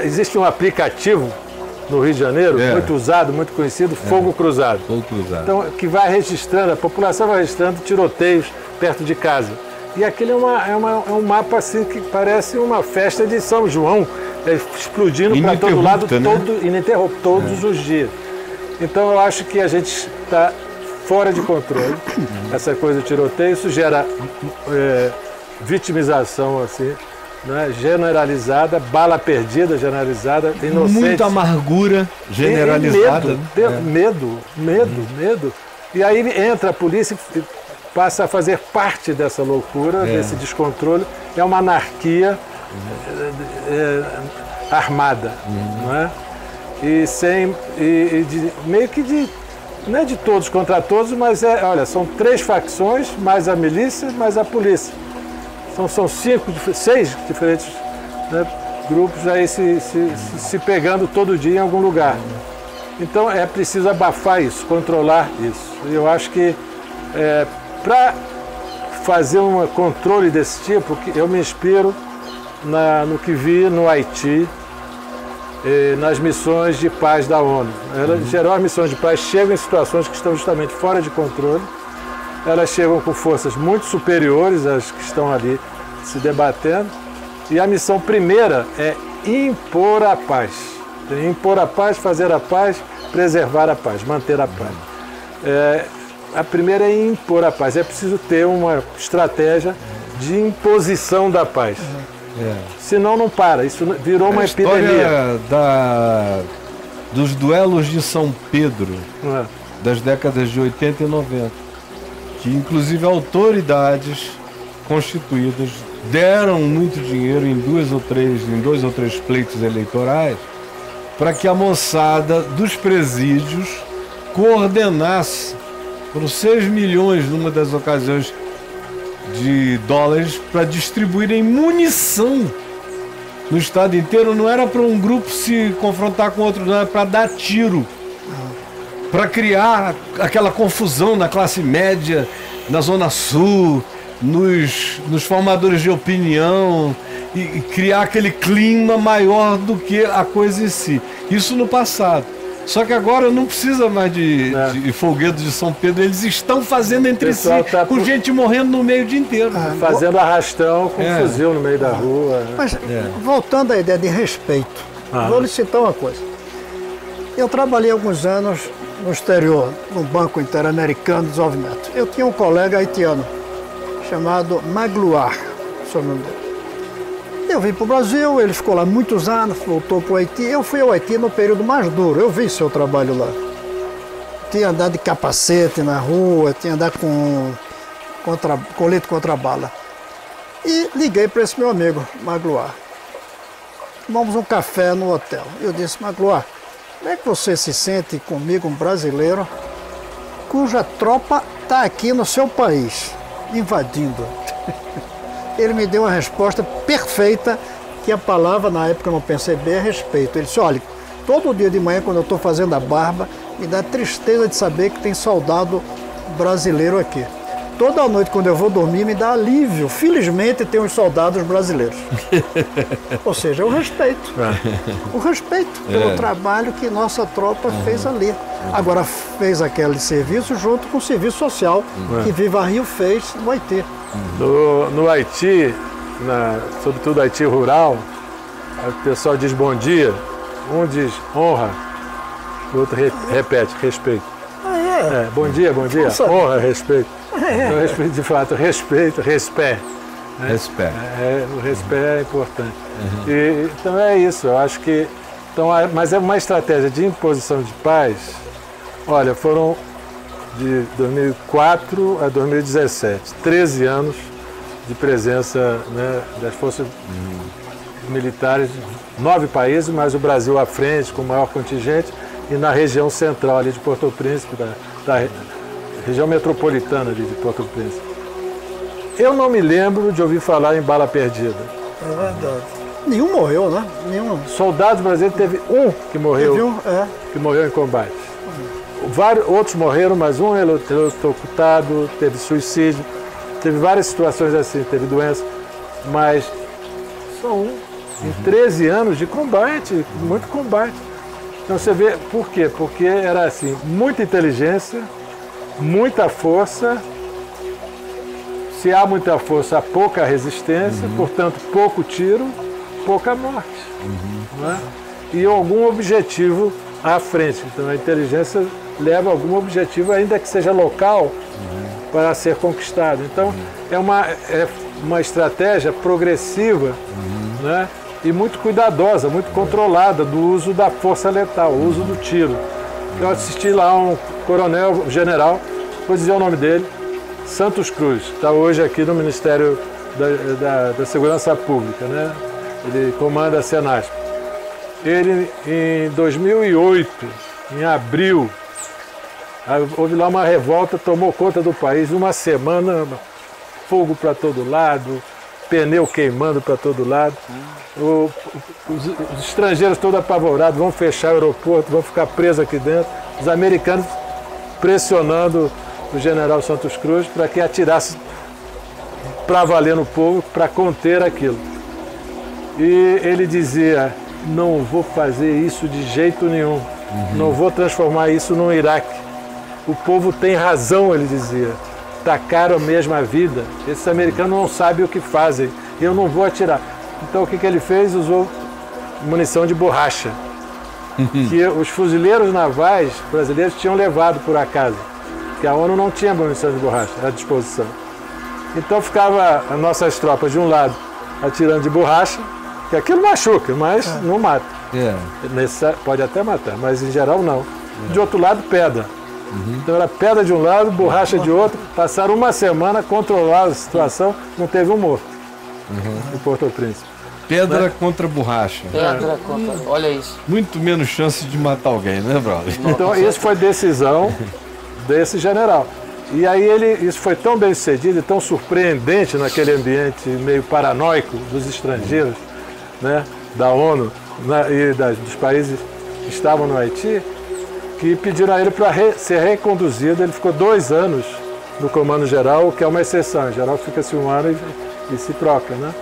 Existe um aplicativo no Rio de Janeiro, muito usado, muito conhecido, Fogo Cruzado. Então, que vai registrando, a população vai registrando tiroteios perto de casa. E aquele é um mapa assim que parece uma festa de São João, explodindo para todo lado, ininterrupto, todos os dias. Então eu acho que a gente está fora de controle. Essa coisa do tiroteio, isso gera vitimização assim, né, generalizada, bala perdida generalizada, inocente. Muita amargura generalizada. Medo. E aí entra a polícia e passa a fazer parte dessa loucura, desse descontrole. É uma anarquia armada, não é? Meio que não é de todos contra todos, mas olha, são 3 facções, mais a milícia, mais a polícia. São 6 diferentes, né, grupos aí se pegando todo dia em algum lugar. Então é preciso abafar isso, controlar isso. E eu acho que para fazer um controle desse tipo, eu me inspiro no que vi no Haiti, nas missões de paz da ONU. Geral, as missões de paz chegam em situações que estão justamente fora de controle. Elas chegam com forças muito superiores às que estão ali se debatendo. E a missão primeira é impor a paz. Impor a paz, fazer a paz, preservar a paz, manter a paz. A primeira é impor a paz. É preciso ter uma estratégia de imposição da paz. Senão não para. Isso virou uma epidemia. Dos duelos de São Pedro, das décadas de 80 e 90, que inclusive autoridades constituídas deram muito dinheiro em 2 ou 3 pleitos eleitorais para que a moçada dos presídios coordenasse. Foram 6 milhões numa das ocasiões de dólares para distribuírem munição no estado inteiro. Não era para um grupo se confrontar com outro, não, era para dar tiro, para criar aquela confusão na classe média, na Zona Sul, nos formadores de opinião, e criar aquele clima maior do que a coisa em si. Isso no passado. Só que agora não precisa mais de folguedos de São Pedro, eles estão fazendo entre si, com gente morrendo no meio o dia inteiro. Fazendo arrastão com fuzil no meio da rua. Mas, voltando à ideia de respeito, vou lhe citar uma coisa. Eu trabalhei alguns anos no exterior, no Banco Interamericano de Desenvolvimento. Eu tinha um colega haitiano, chamado Magloire, sobrenome dele. Eu vim para o Brasil, ele ficou lá muitos anos, voltou para o Haiti. Eu fui ao Haiti no período mais duro, eu vi seu trabalho lá. Tinha andado de capacete na rua, tinha andado com colete contra bala. E liguei para esse meu amigo, Magloire. Tomamos um café no hotel. Eu disse, Magloire, como é que você se sente comigo, um brasileiro, cuja tropa está aqui no seu país, invadindo? Ele me deu uma resposta perfeita, que a palavra, na época eu não pensei bem, é respeito. Ele disse, olha, todo dia de manhã, quando eu estou fazendo a barba, me dá tristeza de saber que tem soldado brasileiro aqui. Toda noite, quando eu vou dormir, me dá alívio. Felizmente, tem uns soldados brasileiros. Ou seja, o respeito. O respeito pelo trabalho que nossa tropa fez ali. Agora, fez aquele serviço junto com o serviço social que Viva Rio fez no Haiti. No Haiti, sobretudo Haiti rural, o pessoal diz bom dia, um diz honra, o outro repete, respeito. Bom dia, nossa. Honra, respeito. Respeito, de fato, respeito, respeito. Respeito. O respeito é importante. Então é isso, eu acho que. Mas é uma estratégia de imposição de paz. Olha, foram de 2004 a 2017, 13 anos de presença, né, das forças militares, 9 países, mas o Brasil à frente, com o maior contingente, e na região central ali de Porto Príncipe, da região metropolitana ali de Porto Príncipe. Eu não me lembro de ouvir falar em bala perdida. É verdade. Nenhum morreu, né? Nenhum. Soldados brasileiros, teve um que morreu, que morreu em combate. Vários outros morreram, mas um eletrocutado, teve suicídio, teve várias situações assim, teve doença, mas só um. Em 13 anos de combate, muito combate. Então você vê, por quê? Porque era assim, muita inteligência, muita força. Se há muita força, há pouca resistência, portanto, pouco tiro, pouca morte. Não é? E algum objetivo à frente. Então a inteligência leva algum objetivo, ainda que seja local, para ser conquistado. Então, é uma estratégia progressiva, né? E muito cuidadosa, muito controlada do uso da força letal, o uso do tiro. Eu assisti lá um coronel, general, vou dizer o nome dele, Santos Cruz, está hoje aqui no Ministério da Segurança Pública, né? Ele comanda a Senasp. Ele, em 2008, em abril, houve lá uma revolta, tomou conta do país, uma semana, fogo para todo lado, pneu queimando para todo lado. Os estrangeiros todos apavorados, vão fechar o aeroporto, vão ficar presos aqui dentro. Os americanos pressionando o general Santos Cruz para que atirasse para valer no povo, para conter aquilo. E ele dizia, não vou fazer isso de jeito nenhum, não vou transformar isso no Iraque. O povo tem razão, ele dizia, tacaram mesmo a vida, esses americanos não sabem o que fazem, eu não vou atirar. Então o que ele fez? Usou munição de borracha, que os fuzileiros navais brasileiros tinham levado por acaso, que a ONU não tinha munição de borracha à disposição. Então ficava as nossas tropas de um lado atirando de borracha, que aquilo machuca, mas não mata. Pode até matar, mas em geral não. De outro lado, pedra. Então era pedra de um lado, borracha de outro. Passaram uma semana, controlaram a situação, não teve um morto em Porto Príncipe. Pedra contra borracha. Pedra contra... Olha isso. Muito menos chance de matar alguém, né, brother? Então isso foi decisão desse general. E aí isso foi tão bem sucedido e tão surpreendente naquele ambiente meio paranoico dos estrangeiros, né, da ONU e dos países que estavam no Haiti, que pediram a ele para ser reconduzido. Ele ficou 2 anos no comando geral, o que é uma exceção. Em geral fica-se 1 ano e se troca, né?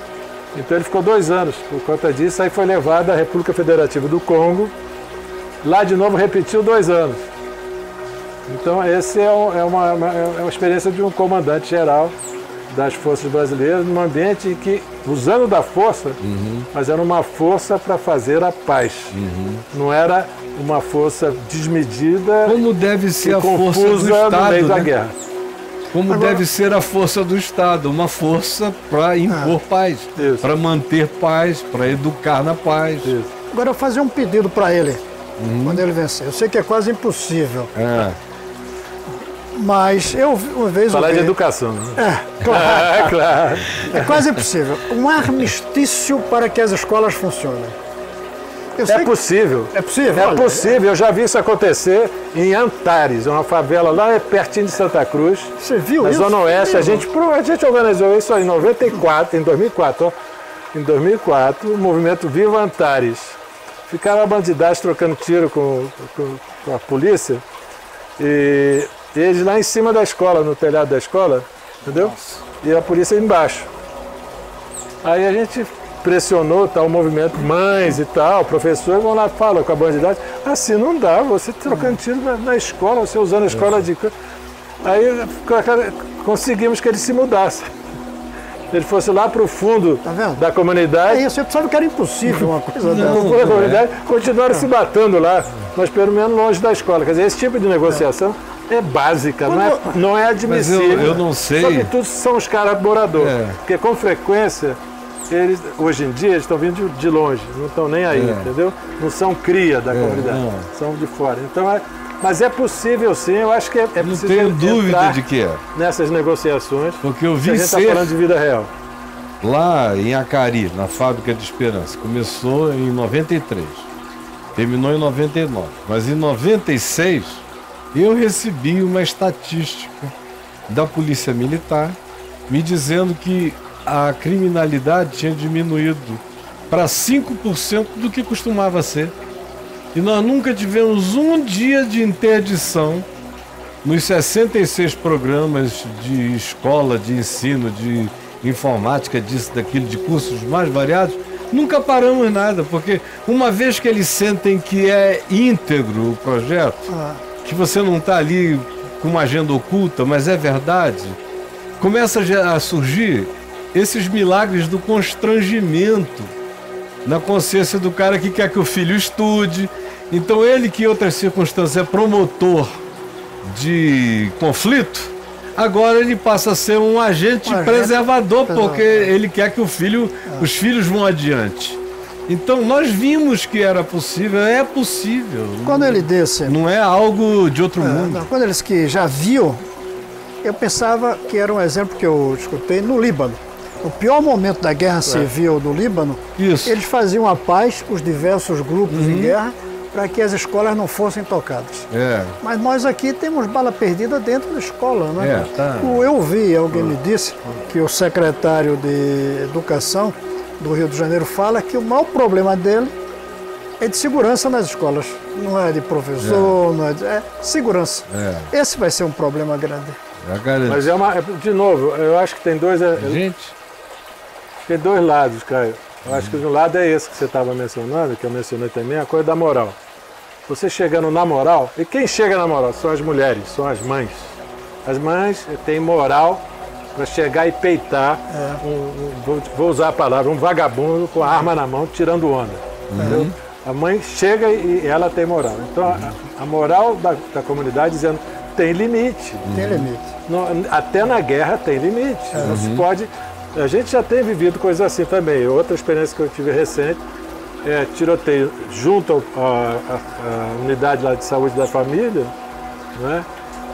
Então ele ficou 2 anos por conta disso, aí foi levado à República Federativa do Congo, lá de novo repetiu 2 anos. Então essa é uma experiência de um comandante geral das forças brasileiras, num ambiente em que, usando da força, mas era uma força para fazer a paz. Não era uma força desmedida, como deve ser a força do Estado, no meio da guerra. Como agora, deve ser a força do Estado, uma força para impor paz, para manter paz, para educar na paz. Agora eu vou fazer um pedido para ele, quando ele vencer. Eu sei que é quase impossível. Mas eu, uma vez... Falar de educação. Claro. Claro. É quase impossível. Um armistício para que as escolas funcionem. É possível. É possível? É possível. Eu já vi isso acontecer em Antares, uma favela lá pertinho de Santa Cruz. Você viu na isso? Zona Oeste. A gente organizou isso em 2004, Em 2004, o movimento Viva Antares. Ficaram a bandidagem trocando tiro com a polícia. E eles lá em cima da escola, no telhado da escola, entendeu? E a polícia embaixo. Aí a gente pressionou tal movimento, mães e tal, professores vão lá, falam com a bandidagem, assim não dá, você trocando tiro na escola, você usando a escola de... Aí conseguimos que ele se mudasse. Ele fosse lá para o fundo da comunidade. É isso, eu sabe que era impossível uma coisa dessa. Continuaram se matando lá, mas pelo menos longe da escola. Quer dizer, esse tipo de negociação é básica, não é admissível. Mas eu não sei. Sobretudo se são os caras moradores. Porque com frequência, eles, hoje em dia, eles estão vindo de longe, não estão nem aí, entendeu? Não são cria da comunidade, são de fora. Então, mas é possível sim, eu acho que é possível. Não tenho dúvida de que é. Nessas negociações, porque eu vi a gente está falando de vida real. Lá em Acari, na Fábrica de Esperança, começou em 93, terminou em 99, mas em 96 eu recebi uma estatística da Polícia Militar me dizendo que a criminalidade tinha diminuído para 5% do que costumava ser. E nós nunca tivemos um dia de interdição nos 66 programas de escola, de ensino, de informática, disso, daquilo, de cursos mais variados. Nunca paramos nada, porque uma vez que eles sentem que é íntegro o projeto, que você não está ali com uma agenda oculta, mas é verdade, começa a surgir esses milagres do constrangimento na consciência do cara que quer que o filho estude. Então ele, que em outras circunstâncias é promotor de conflito, agora ele passa a ser um agente preservador, porque ele quer que os filhos vão adiante. Então nós vimos que era possível, é possível. Quando ele disse... Não é algo de outro mundo. Não, quando ele disse que já viu, eu pensava que era um exemplo que eu escutei no Líbano. No pior momento da guerra civil do Líbano, eles faziam a paz com os diversos grupos em guerra para que as escolas não fossem tocadas. Mas nós aqui temos bala perdida dentro da escola, né? Eu ouvi, alguém me disse, que o secretário de Educação do Rio de Janeiro fala que o maior problema dele é de segurança nas escolas. Não é de professor, não é segurança. Esse vai ser um problema grande. Mas de novo, eu acho que tem dois lados, Caio. Eu acho que um lado é esse que você estava mencionando, que eu mencionei também, a coisa da moral. Você chegando na moral, e quem chega na moral? São as mulheres, são as mães. As mães têm moral para chegar e peitar, vou usar a palavra, um vagabundo com a arma na mão, tirando onda. Entendeu? A mãe chega e ela tem moral. Então, a moral da comunidade dizendo, tem limite. Tem limite. Até na guerra tem limite. Não se pode... A gente já tem vivido coisas assim também. Outra experiência que eu tive recente, tiroteio junto à unidade lá de saúde da família, né?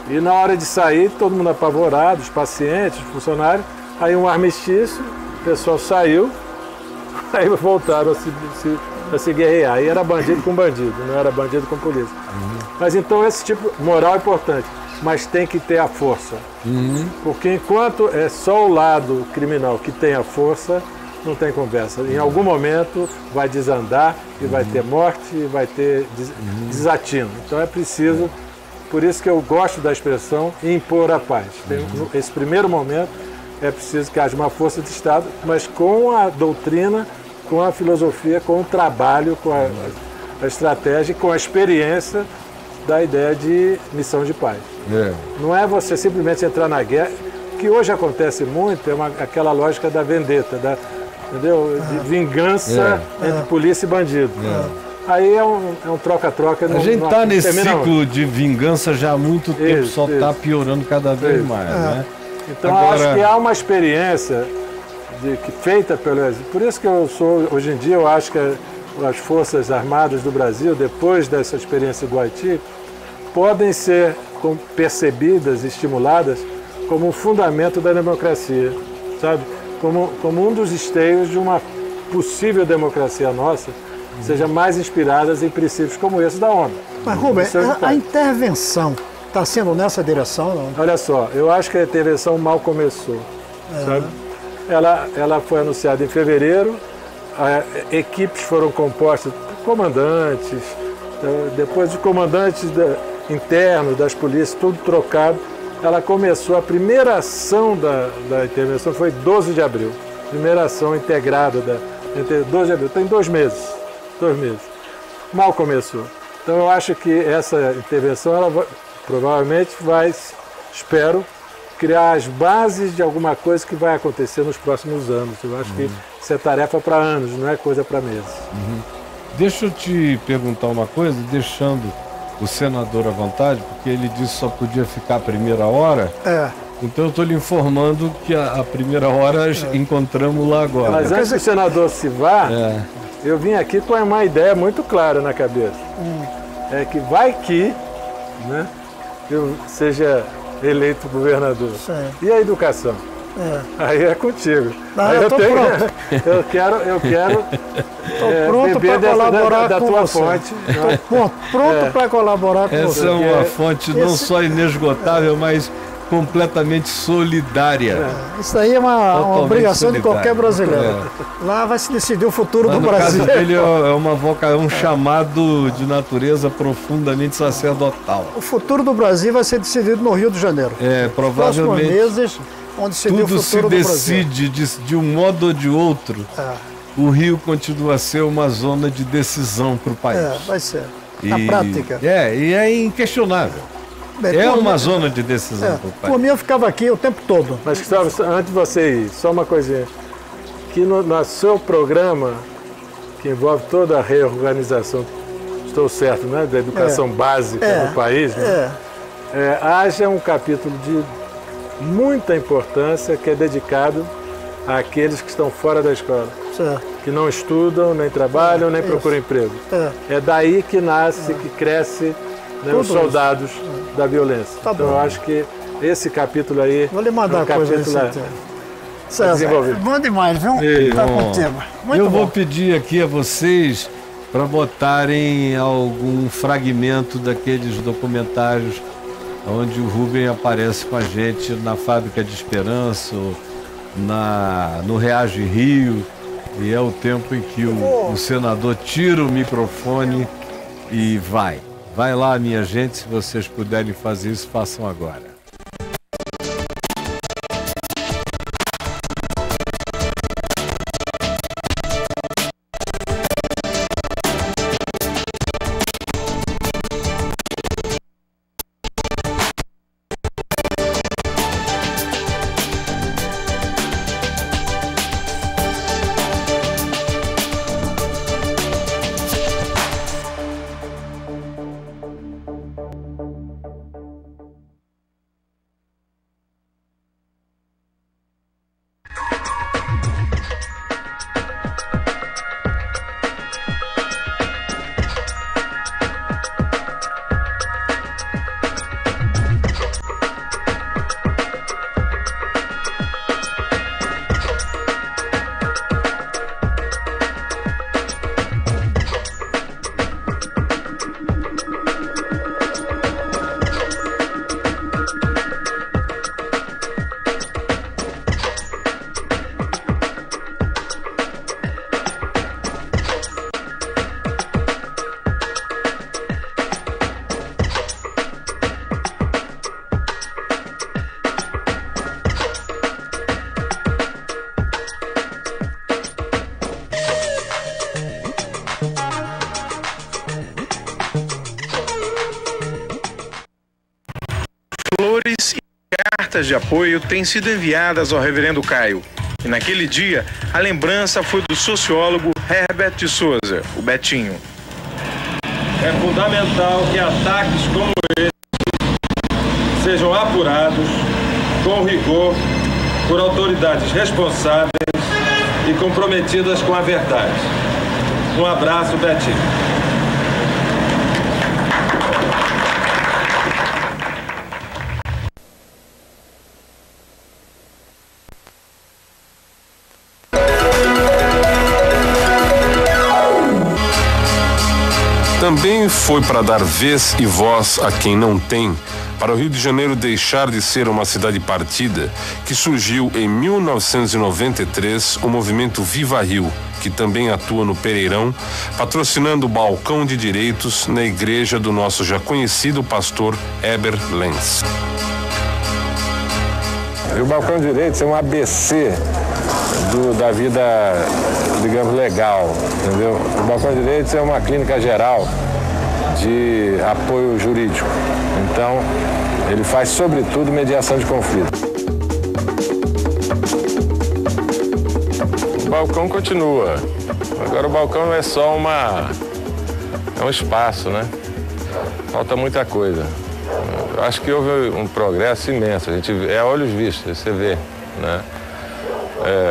E na hora de sair, todo mundo apavorado, os pacientes, os funcionários, aí um armistício, o pessoal saiu, aí voltaram a se guerrear. Aí era bandido com bandido, não era bandido com polícia. Mas então esse tipo, moral é importante, mas tem que ter a força. Porque enquanto é só o lado criminal que tem a força, não tem conversa. Em algum momento vai desandar e vai ter morte e vai ter desatino. Então é preciso... Por isso que eu gosto da expressão impor a paz. Esse primeiro momento é preciso que haja uma força de Estado, mas com a doutrina, com a filosofia, com o trabalho, com a estratégia, com a experiência da ideia de missão de paz. Não é você simplesmente entrar na guerra, que hoje acontece muito, aquela lógica da vendetta, entendeu? De vingança entre polícia e bandido. Aí é um troca-troca. A gente está nesse ciclo de vingança já há muito tempo, só está piorando cada vez mais. Né? Então acho que há uma experiência feita pelo Exército. Por isso que hoje em dia, eu acho que as Forças Armadas do Brasil, depois dessa experiência do Haiti, podem ser percebidas, estimuladas como um fundamento da democracia, sabe? Como um dos esteios de uma possível democracia nossa, seja mais inspiradas em princípios como esse da ONU. Mas, Rubem, a intervenção está sendo nessa direção? Não? Olha só, eu acho que a intervenção mal começou. Sabe? Ela foi anunciada em fevereiro, equipes foram compostas por comandantes, depois de comandantes internos das polícias, tudo trocado. Ela começou, a primeira ação da intervenção foi 12 de abril. Primeira ação integrada 12 de abril, tem 2 meses. 2 meses. Mal começou. Então eu acho que essa intervenção, ela provavelmente vai, espero, criar as bases de alguma coisa que vai acontecer nos próximos anos. Eu acho que isso é tarefa para anos, não é coisa para meses. Deixa eu te perguntar uma coisa, deixando o senador à vontade, porque ele disse que só podia ficar a primeira hora. Então eu estou lhe informando que a primeira hora encontramos lá agora. Mas antes que o senador se vá, eu vim aqui com uma ideia muito clara na cabeça. É que vai que, né, eu seja eleito governador. E a educação? Aí é contigo. Aí eu quero beber da tua fonte. Estou pronto para colaborar com você. Essa é uma fonte não só inesgotável, mas completamente solidária. Isso aí é uma obrigação de qualquer brasileiro. Lá vai se decidir o futuro do Brasil. No caso dele é um chamado de natureza profundamente sacerdotal. O futuro do Brasil vai ser decidido no Rio de Janeiro. Provavelmente. Meses, onde se tudo se decide de um modo ou de outro. O Rio continua a ser uma zona de decisão para o país. Vai ser. Na prática. E é inquestionável. Uma zona de decisão para o país. Por mim eu ficava aqui o tempo todo. Mas Gustavo, antes de você ir, só uma coisinha. Que no seu programa, que envolve toda a reorganização, estou certo, né? Da educação básica no país, né? haja um capítulo de muita importância que é dedicado àqueles que estão fora da escola, que não estudam, nem trabalham, nem procuram emprego. É daí que nasce, que cresce, né, os soldados da violência. Então eu acho que esse capítulo aí... Vou lhe mandar coisa aí, César, bom demais, viu? Tá contigo. Eu vou pedir aqui a vocês para botarem algum fragmento daqueles documentários onde o Rubem aparece com a gente na Fábrica de Esperança, no Reage Rio, e é o tempo em que o senador tira o microfone e vai. Vai lá, minha gente, se vocês puderem fazer isso, façam agora. Flores e cartas de apoio têm sido enviadas ao reverendo Caio. E naquele dia, a lembrança foi do sociólogo Herbert de Souza, o Betinho. É fundamental que ataques como esse sejam apurados com rigor por autoridades responsáveis e comprometidas com a verdade. Um abraço, Betinho. Também foi para dar vez e voz a quem não tem, para o Rio de Janeiro deixar de ser uma cidade partida, que surgiu em 1993 o movimento Viva Rio, que também atua no Pereirão, patrocinando o balcão de direitos na igreja do nosso já conhecido pastor Heber Lenz. O balcão de direitos é um ABC da vida, digamos, legal, entendeu? O balcão de direitos é uma clínica geral de apoio jurídico. Então, ele faz, sobretudo, mediação de conflito. O balcão continua. Agora, o balcão não é só é um espaço, né? Falta muita coisa. Eu acho que houve um progresso imenso. A gente é a olhos vistos, você vê, né?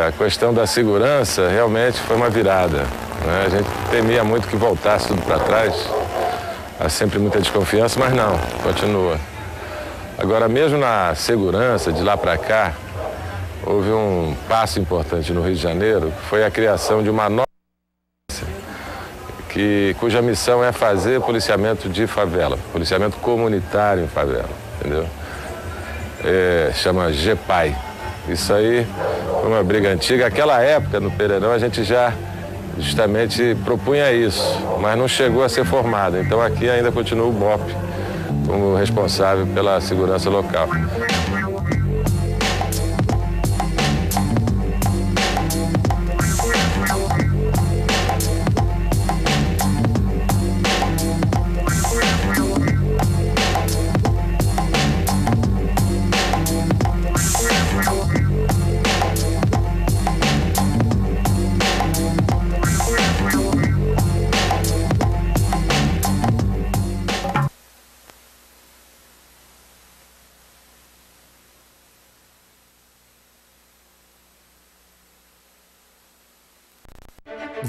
A questão da segurança realmente foi uma virada, né? A gente temia muito que voltasse tudo para trás. Há sempre muita desconfiança, mas não, continua. Agora, mesmo na segurança, de lá para cá, houve um passo importante no Rio de Janeiro, que foi a criação de uma nova cuja missão é fazer policiamento de favela, policiamento comunitário em favela, entendeu? Chama GEPAI. Isso aí foi uma briga antiga. Naquela época, no Pereirão, a gente já justamente propunha isso, mas não chegou a ser formado. Então aqui ainda continua o BOP como responsável pela segurança local.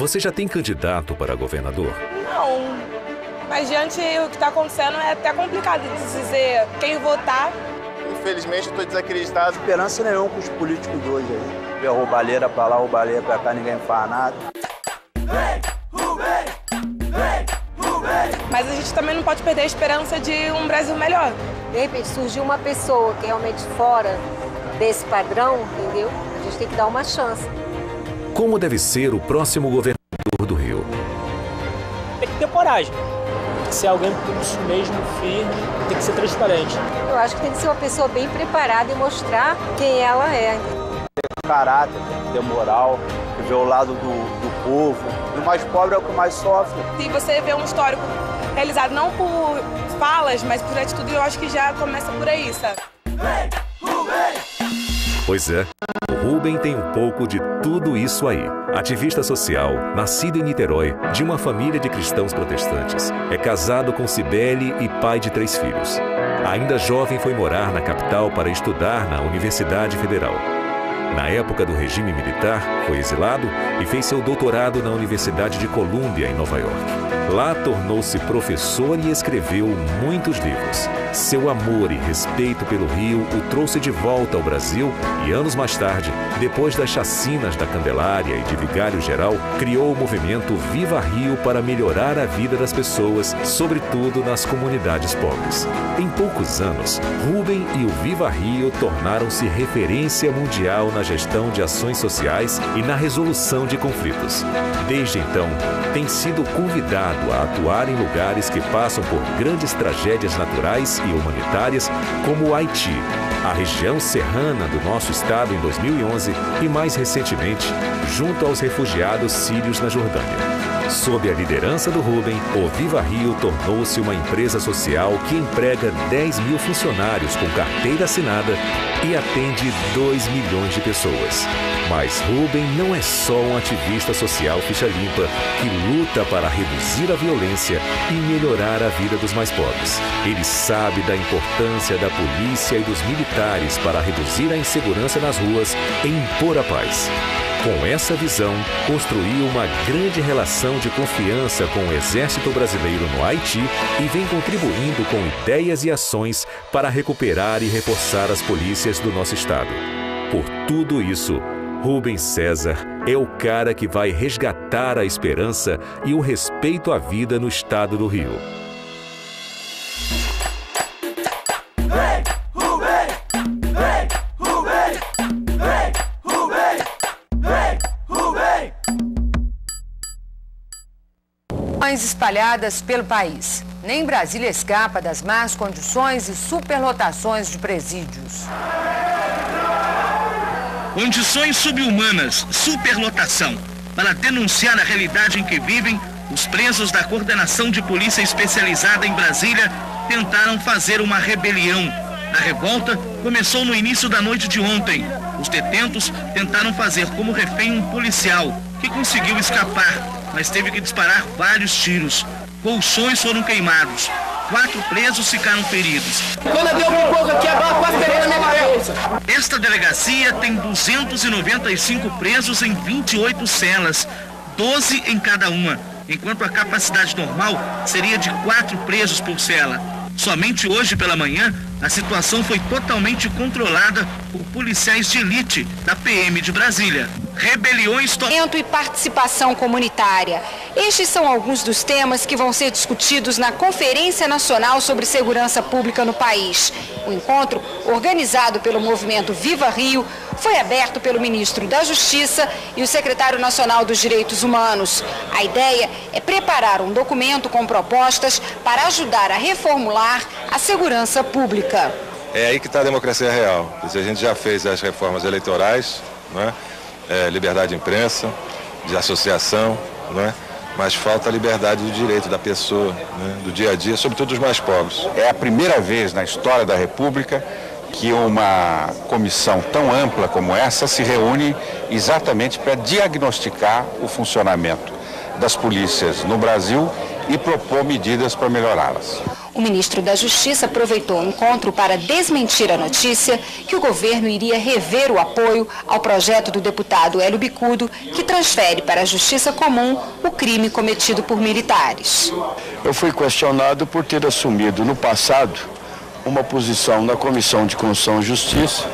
Você já tem candidato para governador? Não, mas diante do que está acontecendo é até complicado de dizer quem votar. Infelizmente, eu estou desacreditado. Esperança nenhuma com os políticos de hoje aí. Roubalheira pra lá, roubalheira pra cá, ninguém faz nada. Mas a gente também não pode perder a esperança de um Brasil melhor. De repente surgiu uma pessoa que é realmente fora desse padrão, entendeu? A gente tem que dar uma chance. Como deve ser o próximo governador do Rio? Tem que ter coragem. Tem que ser alguém com isso mesmo, firme, tem que ser transparente. Eu acho que tem que ser uma pessoa bem preparada e mostrar quem ela é. Ter caráter, tem que ter moral, ver o lado do povo. E o mais pobre é o que mais sofre. Se você vê um histórico realizado não por falas, mas por atitude, eu acho que já começa por aí, sabe? Pois é, o Rubem tem um pouco de tudo isso aí. Ativista social, nascido em Niterói, de uma família de cristãos protestantes. É casado com Cibele e pai de 3 filhos. Ainda jovem foi morar na capital para estudar na Universidade Federal. Na época do regime militar, foi exilado e fez seu doutorado na Universidade de Colômbia, em Nova York. Lá tornou-se professor e escreveu muitos livros. Seu amor e respeito pelo Rio o trouxe de volta ao Brasil e, anos mais tarde, depois das chacinas da Candelária e de Vigário Geral, criou o movimento Viva Rio para melhorar a vida das pessoas, sobretudo nas comunidades pobres. Em poucos anos, Rubem e o Viva Rio tornaram-se referência mundial na gestão de ações sociais e na resolução de conflitos. Desde então, tem sido convidado a atuar em lugares que passam por grandes tragédias naturais e humanitárias, como o Haiti, a região serrana do nosso estado em 2011 e, mais recentemente, junto aos refugiados sírios na Jordânia. Sob a liderança do Rubem, o Viva Rio tornou-se uma empresa social que emprega 10 mil funcionários com carteira assinada e atende 2 milhões de pessoas. Mas Rubem não é só um ativista social ficha limpa que luta para reduzir a violência e melhorar a vida dos mais pobres. Ele sabe da importância da polícia e dos militares para reduzir a insegurança nas ruas e impor a paz. Com essa visão, construiu uma grande relação de confiança com o Exército Brasileiro no Haiti e vem contribuindo com ideias e ações para recuperar e reforçar as polícias do nosso estado. Por tudo isso, Rubem César é o cara que vai resgatar a esperança e o respeito à vida no estado do Rio. Espalhadas pelo país. Nem Brasília escapa das más condições e superlotações de presídios. Condições subhumanas, superlotação. Para denunciar a realidade em que vivem, os presos da Coordenação de Polícia Especializada em Brasília tentaram fazer uma rebelião. A revolta começou no início da noite de ontem. Os detentos tentaram fazer como refém um policial, que conseguiu escapar, mas teve que disparar vários tiros. Colchões foram queimados. 4 presos ficaram feridos. Quando deu um pouco aqui, a bala quase pegou na minha cabeça. Esta delegacia tem 295 presos em 28 celas, 12 em cada uma, enquanto a capacidade normal seria de 4 presos por cela. Somente hoje pela manhã, a situação foi totalmente controlada por policiais de elite da PM de Brasília. Rebeliões... E participação comunitária. Estes são alguns dos temas que vão ser discutidos na Conferência Nacional sobre Segurança Pública no país. O encontro, organizado pelo movimento Viva Rio, foi aberto pelo ministro da Justiça e o secretário nacional dos Direitos Humanos. A ideia é preparar um documento com propostas para ajudar a reformular a segurança pública. É aí que está a democracia real. A gente já fez as reformas eleitorais, né? Liberdade de imprensa, de associação, né? Mas falta a liberdade do direito da pessoa, né? Do dia a dia, sobretudo dos mais pobres. É a primeira vez na história da República que uma comissão tão ampla como essa se reúne exatamente para diagnosticar o funcionamento das polícias no Brasil e propor medidas para melhorá-las. O ministro da Justiça aproveitou o encontro para desmentir a notícia que o governo iria rever o apoio ao projeto do deputado Hélio Bicudo, que transfere para a Justiça Comum o crime cometido por militares. Eu fui questionado por ter assumido no passado uma posição na Comissão de Constituição e Justiça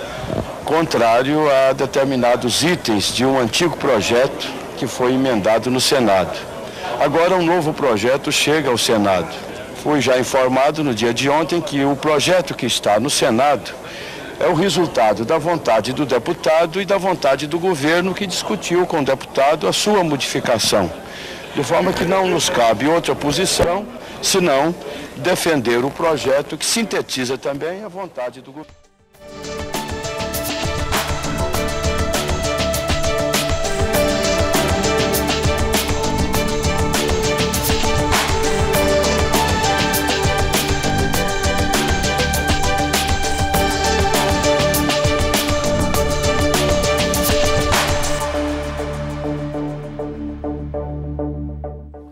contrário a determinados itens de um antigo projeto que foi emendado no Senado. Agora um novo projeto chega ao Senado. Fui já informado no dia de ontem que o projeto que está no Senado é o resultado da vontade do deputado e da vontade do governo que discutiu com o deputado a sua modificação. De forma que não nos cabe outra posição, senão defender o projeto que sintetiza também a vontade do governo.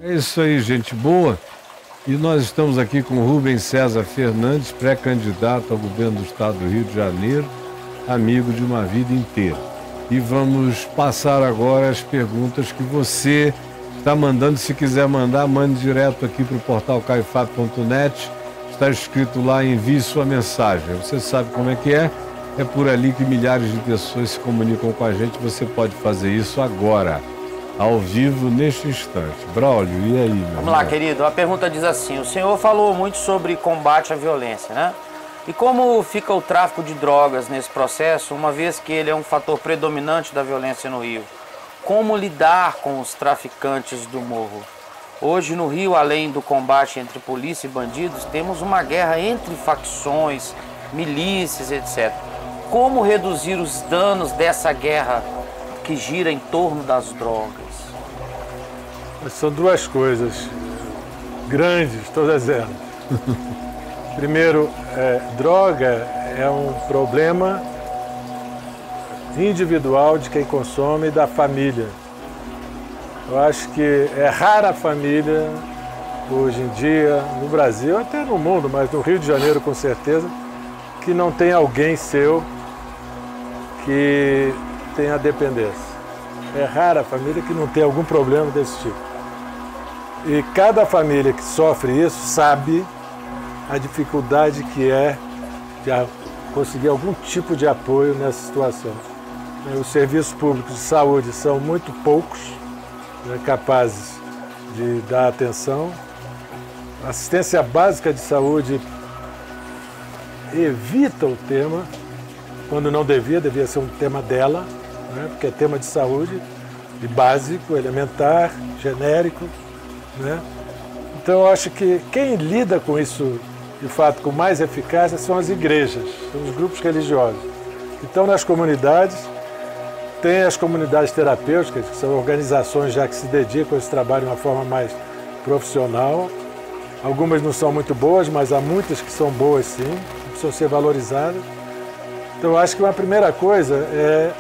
É isso aí, gente boa. E nós estamos aqui com o Rubens César Fernandes, pré-candidato ao governo do estado do Rio de Janeiro, amigo de uma vida inteira. E vamos passar agora as perguntas que você está mandando. Se quiser mandar, mande direto aqui para o portal caiofato.net. Está escrito lá, envie sua mensagem. Você sabe como é que é. É por ali que milhares de pessoas se comunicam com a gente. Você pode fazer isso agora, ao vivo, neste instante. Braulio, e aí, meu Vamos lá, querido. A pergunta diz assim: o senhor falou muito sobre combate à violência, né? E como fica o tráfico de drogas nesse processo, uma vez que ele é um fator predominante da violência no Rio? Como lidar com os traficantes do morro? Hoje no Rio, além do combate entre polícia e bandidos, temos uma guerra entre facções, milícias, etc. Como reduzir os danos dessa guerra que gira em torno das drogas? São duas coisas grandes, todas elas. Primeiro, droga é um problema individual de quem consome e da família. Eu acho que é rara a família, hoje em dia, no Brasil, até no mundo, mas no Rio de Janeiro com certeza, que não tem alguém seu que tenha dependência. É rara a família que não tem algum problema desse tipo. E cada família que sofre isso sabe a dificuldade que é de conseguir algum tipo de apoio nessa situação. Os serviços públicos de saúde são muito poucos, né, capazes de dar atenção. A assistência básica de saúde evita o tema, quando não devia ser um tema dela, né, porque é tema de saúde, de básico, elementar, genérico. Né? Então eu acho que quem lida com isso, de fato, com mais eficácia são as igrejas, são os grupos religiosos. Então nas comunidades, tem as comunidades terapêuticas, que são organizações já que se dedicam a esse trabalho de uma forma mais profissional. Algumas não são muito boas, mas há muitas que são boas sim, precisam ser valorizadas. Então eu acho que uma primeira coisa é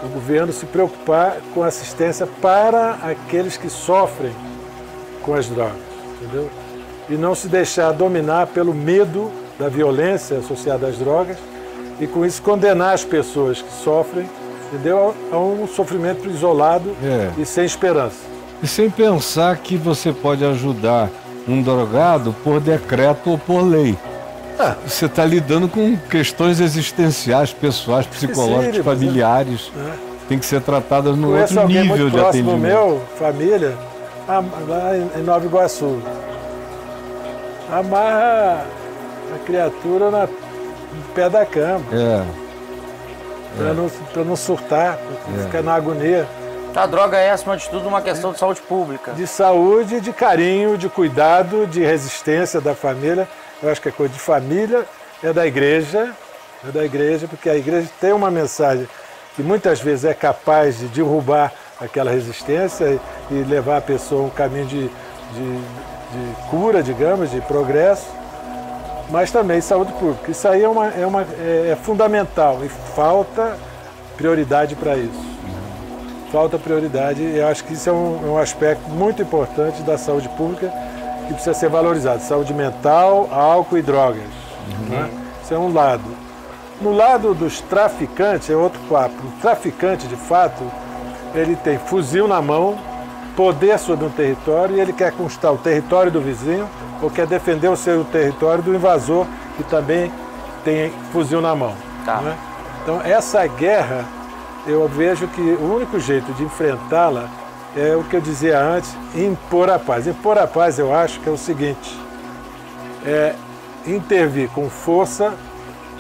o governo se preocupar com assistência para aqueles que sofrem com as drogas, entendeu? E não se deixar dominar pelo medo da violência associada às drogas e com isso condenar as pessoas que sofrem, entendeu? A um sofrimento isolado e sem esperança. E sem pensar que você pode ajudar um drogado por decreto ou por lei. Você está lidando com questões existenciais, pessoais, psicológicas, familiares. Tem que ser tratadas no outro nível de atendimento. Meu, família, lá em Nova Iguaçu, amarra a criatura no pé da cama. Para não surtar, para ficar na agonia. A droga é, acima de tudo, uma questão de saúde pública. De saúde, de carinho, de cuidado, de resistência da família. Eu acho que a coisa de família é da igreja, porque a igreja tem uma mensagem que muitas vezes é capaz de derrubar aquela resistência e levar a pessoa a um caminho de cura, digamos, de progresso, mas também saúde pública. Isso aí é fundamental e falta prioridade para isso. Falta prioridade e eu acho que isso é um aspecto muito importante da saúde pública que precisa ser valorizado. Saúde mental, álcool e drogas. Né? Isso é um lado. No lado dos traficantes, é outro papo. O traficante, de fato, ele tem fuzil na mão, poder sobre um território, e ele quer conquistar o território do vizinho ou quer defender o seu território do invasor, que também tem fuzil na mão. Tá. Né? Então, essa guerra, eu vejo que o único jeito de enfrentá-la é o que eu dizia antes, impor a paz. Impor a paz, eu acho que é o seguinte, é intervir com força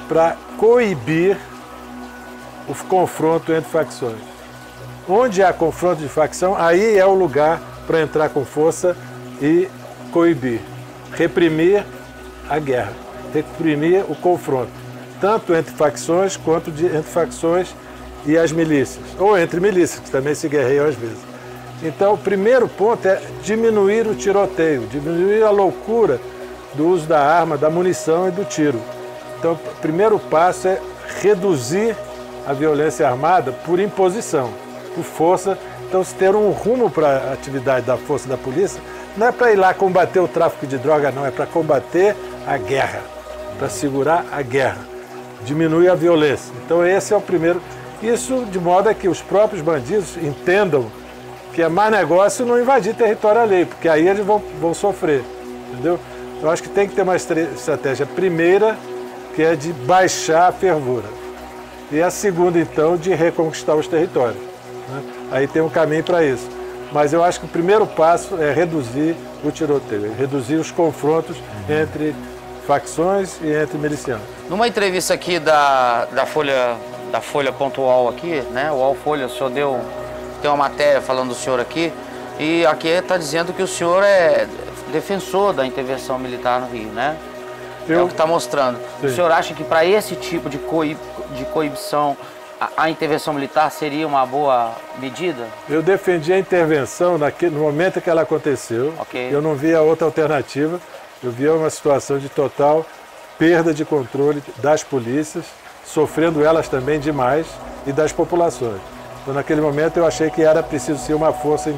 para coibir o confronto entre facções. Onde há confronto de facção, aí é o lugar para entrar com força e coibir, reprimir a guerra, reprimir o confronto, tanto entre facções quanto entre facções e as milícias, ou entre milícias, que também se guerreiam às vezes. Então, o primeiro ponto é diminuir o tiroteio, diminuir a loucura do uso da arma, da munição e do tiro. Então, o primeiro passo é reduzir a violência armada por imposição, por força. Então, se ter um rumo para a atividade da força da polícia, não é para ir lá combater o tráfico de droga, não, é para combater a guerra, para segurar a guerra, diminuir a violência. Então, esse é o primeiro. Isso de modo a que os próprios bandidos entendam que é mais negócio não invadir território alheio, porque aí eles vão sofrer, entendeu? Eu acho que tem que ter uma estratégia primeira, que é de baixar a fervura. E a segunda, então, de reconquistar os territórios. Né? Aí tem um caminho para isso. Mas eu acho que o primeiro passo é reduzir o tiroteio, reduzir os confrontos entre facções e entre milicianos. Numa entrevista aqui da Folha Pontual aqui, né? O UOL Folha, o senhor tem uma matéria falando do senhor aqui, e aqui está dizendo que o senhor é defensor da intervenção militar no Rio, né? É o que está mostrando. Sim. O senhor acha que para esse tipo de coibição, a intervenção militar seria uma boa medida? Eu defendi a intervenção no momento que ela aconteceu. Okay. Eu não via outra alternativa. Eu via uma situação de total perda de controle das polícias, sofrendo elas também demais, e das populações. Então, naquele momento, eu achei que era preciso ser uma força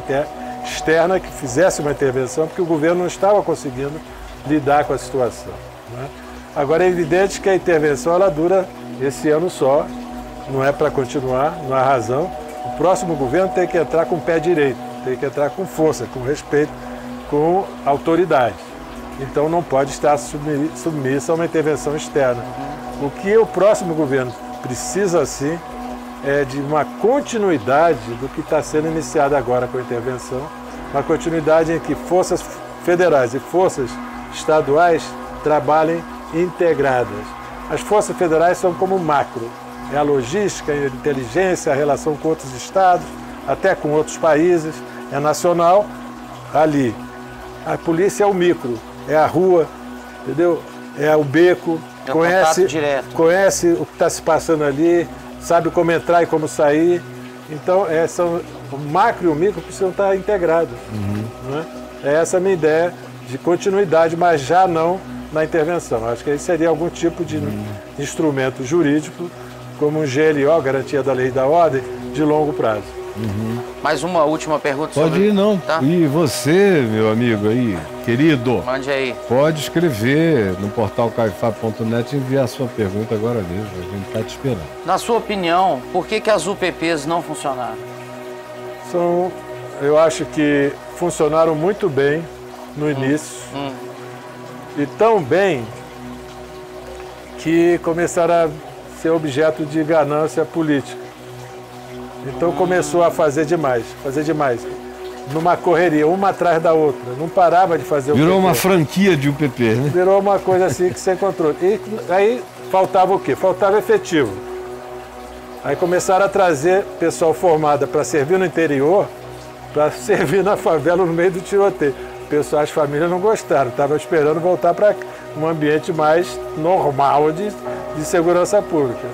externa que fizesse uma intervenção, porque o governo não estava conseguindo lidar com a situação. Né? Agora, é evidente que a intervenção ela dura esse ano só, não é para continuar, não há razão. O próximo governo tem que entrar com o pé direito, tem que entrar com força, com respeito, com autoridade. Então, não pode estar submissa a uma intervenção externa. O que o próximo governo precisa, sim, é de uma continuidade do que está sendo iniciado agora com a intervenção, uma continuidade em que forças federais e forças estaduais trabalhem integradas. As forças federais são como macro, é a logística, a inteligência, a relação com outros estados, até com outros países, é nacional, ali. A polícia é o micro, é a rua, entendeu? É o beco, conhece o que está se passando ali, sabe como entrar e como sair. Então, o macro e o micro precisam estar integrados. Né? É essa a minha ideia de continuidade, mas já não na intervenção. Acho que aí seria algum tipo de instrumento jurídico, como um GLO, Garantia da Lei e da Ordem, de longo prazo. Mais uma última pergunta sobre... Pode ir, não. Tá? E você, meu amigo aí, querido, mande aí. Pode escrever no portal caifab.net e enviar a sua pergunta agora mesmo. A gente está te esperando. Na sua opinião, por que as UPPs não funcionaram? Eu acho que funcionaram muito bem no início. E tão bem que começaram a ser objeto de ganância política. Então começou a fazer demais, numa correria, uma atrás da outra, não parava de fazer o UPP. Virou uma franquia de UPP, né? Virou uma coisa assim que sem controle. E aí faltava o quê? Faltava efetivo. Aí começaram a trazer pessoal formado para servir no interior, para servir na favela no meio do tiroteio. Pessoal, as famílias não gostaram, estavam esperando voltar para um ambiente mais normal de segurança pública.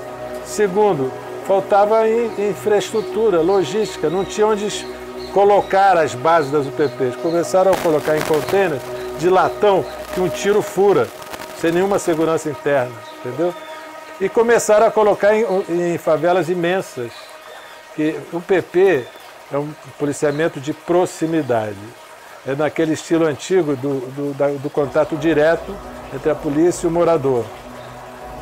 Segundo, faltava infraestrutura, logística, não tinha onde colocar as bases das UPPs. Começaram a colocar em contêineres de latão que um tiro fura, sem nenhuma segurança interna, entendeu? E começaram a colocar em favelas imensas, que o UPP é um policiamento de proximidade. é naquele estilo antigo do contato direto entre a polícia e o morador.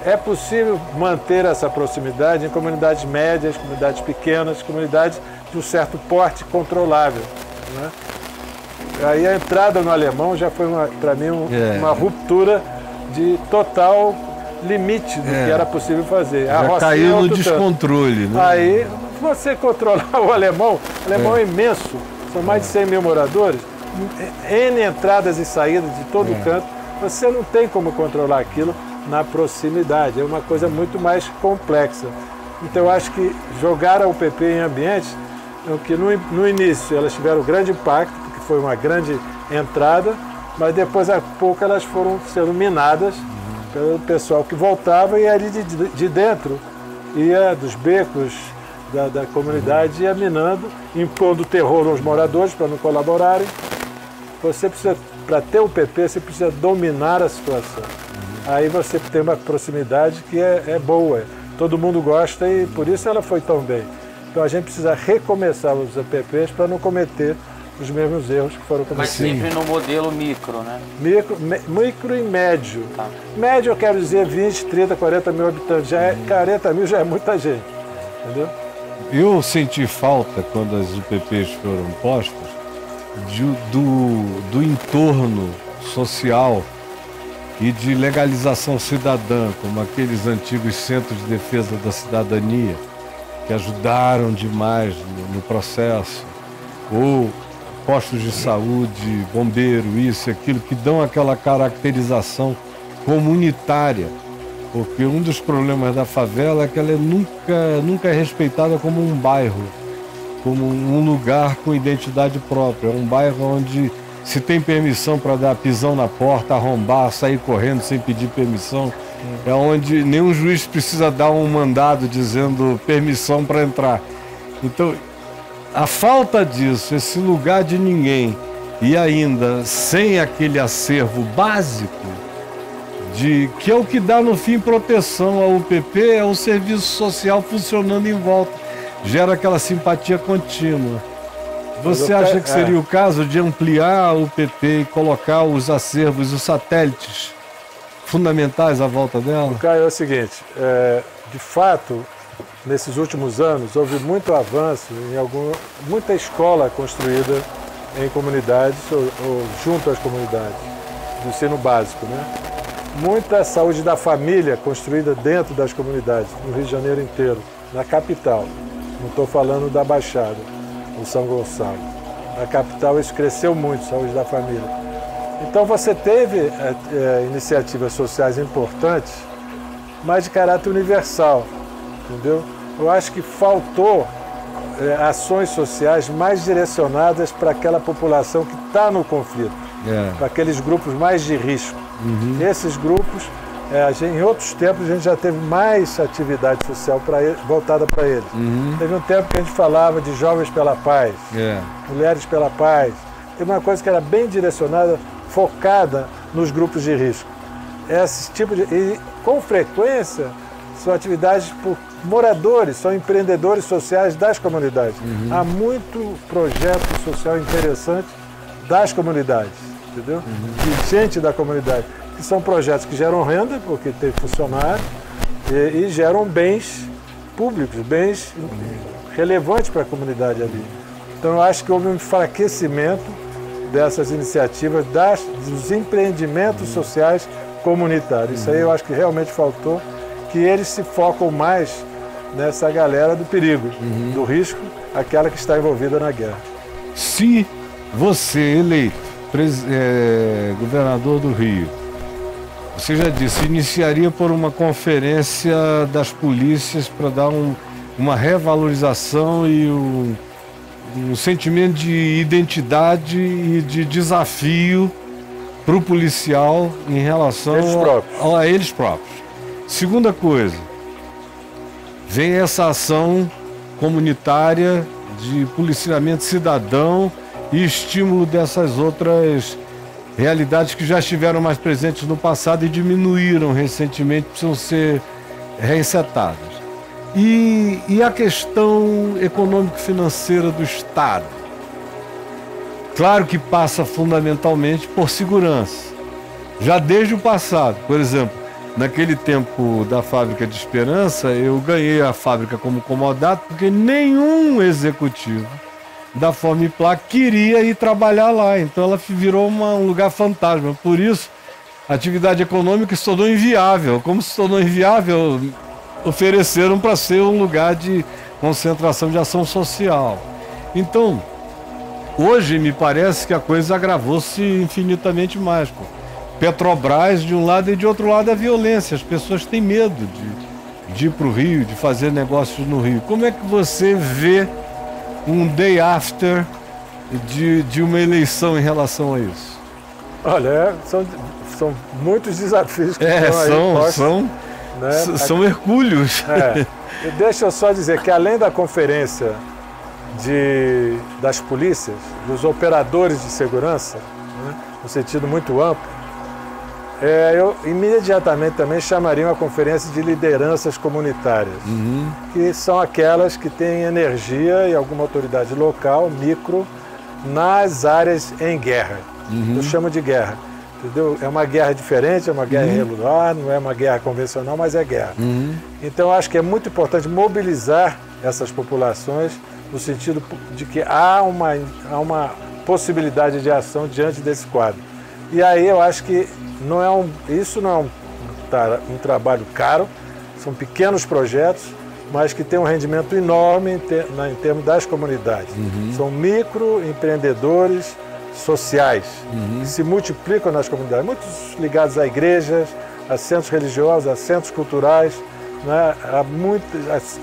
É possível manter essa proximidade em comunidades médias, comunidades pequenas, comunidades de um certo porte controlável, né? Aí a entrada no alemão já foi, para mim, uma ruptura de total limite do que era possível fazer. Já caiu no descontrole, né? Aí, você controlar o alemão é imenso, são mais de 100 mil moradores, N entradas e saídas de todo canto, você não tem como controlar aquilo na proximidade, é uma coisa muito mais complexa. Então eu acho que jogar a UPP em ambientes que no início elas tiveram grande impacto, porque foi uma grande entrada, mas depois a pouco elas foram sendo minadas pelo pessoal que voltava e ali de dentro ia dos becos da comunidade, ia minando, impondo terror aos moradores para não colaborarem. Você precisa, para ter o PP, você precisa dominar a situação. Aí você tem uma proximidade que é boa, todo mundo gosta e por isso ela foi tão bem. Então a gente precisa recomeçar os APPs para não cometer os mesmos erros que foram cometidos. Mas sempre no modelo micro, né? Micro e médio. Tá. Médio eu quero dizer 20, 30, 40 mil habitantes. 40 mil já é muita gente, entendeu? Eu senti falta, quando as UPPs foram postas, do entorno social e de legalização cidadã, como aqueles antigos centros de defesa da cidadania, que ajudaram demais no processo, ou postos de saúde, bombeiro, isso e aquilo, que dão aquela caracterização comunitária, porque um dos problemas da favela é que ela nunca é respeitada como um bairro, como um lugar com identidade própria, é um bairro onde se tem permissão para dar pisão na porta, arrombar, sair correndo sem pedir permissão, é onde nenhum juiz precisa dar um mandado dizendo permissão para entrar. Então, a falta disso, esse lugar de ninguém, e ainda sem aquele acervo básico, que é o que dá no fim proteção ao UPP, é o serviço social funcionando em volta, gera aquela simpatia contínua. Você acha que seria o caso de ampliar o UPP e colocar os acervos, os satélites fundamentais à volta dela? Caio, é o seguinte, de fato, nesses últimos anos, houve muito avanço em muita escola construída em comunidades ou junto às comunidades, do ensino básico, né? Muita saúde da família construída dentro das comunidades, no Rio de Janeiro inteiro, na capital. Não estou falando da Baixada, no São Gonçalo. Na capital isso cresceu muito, saúde da família. Então você teve iniciativas sociais importantes, mas de caráter universal, entendeu? Eu acho que faltou ações sociais mais direcionadas para aquela população que está no conflito, para aqueles grupos mais de risco. Esses grupos, em outros tempos, a gente já teve mais atividade social voltada para eles. Teve um tempo que a gente falava de jovens pela paz, mulheres pela paz. Teve uma coisa que era bem direcionada, focada nos grupos de risco. Esse tipo e com frequência, são atividades por moradores, são empreendedores sociais das comunidades. Há muito projeto social interessante das comunidades, entendeu? De gente da comunidade, que são projetos que geram renda, porque tem funcionário, e geram bens públicos, bens relevantes para a comunidade ali. Então eu acho que houve um enfraquecimento dessas iniciativas, dos empreendimentos sociais comunitários. Isso aí eu acho que realmente faltou, que eles se focam mais nessa galera do perigo, do risco, aquela que está envolvida na guerra. Se você, eleito governador do Rio, você já disse, iniciaria por uma conferência das polícias para dar uma revalorização e um sentimento de identidade e de desafio para o policial em relação a eles próprios. Segunda coisa, vem essa ação comunitária de policiamento cidadão e estímulo dessas outras realidades que já estiveram mais presentes no passado e diminuíram recentemente, precisam ser reensetadas. E a questão econômico-financeira do Estado. Claro que passa fundamentalmente por segurança. Já desde o passado, por exemplo, naquele tempo da fábrica de Esperança, eu ganhei a fábrica como comodato porque nenhum executivo da Formiplar queria ir trabalhar lá. Então ela virou um lugar fantasma. Por isso, a atividade econômica se tornou inviável. Como se tornou inviável, ofereceram para ser um lugar de concentração de ação social. Então, hoje me parece que a coisa agravou-se infinitamente mais. Petrobras de um lado e de outro lado a violência. As pessoas têm medo de ir para o Rio, de fazer negócios no Rio. Como é que você vê um day after de uma eleição em relação a isso? Olha, são muitos desafios que são hercúleos. E deixa eu só dizer que além da conferência das polícias, dos operadores de segurança, né, no sentido muito amplo, eu imediatamente também chamaria uma conferência de lideranças comunitárias, que são aquelas que têm energia e alguma autoridade local, micro, nas áreas em guerra. Eu chamo de guerra. Entendeu? É uma guerra diferente, é uma guerra irregular, não é uma guerra convencional, mas é guerra. Então, acho que é muito importante mobilizar essas populações no sentido de que há uma possibilidade de ação diante desse quadro. E aí eu acho que isso não é um trabalho caro, são pequenos projetos, mas que têm um rendimento enorme em termos das comunidades. São microempreendedores sociais que se multiplicam nas comunidades, muitos ligados a igrejas, a centros religiosos, a centros culturais, né? Há muitas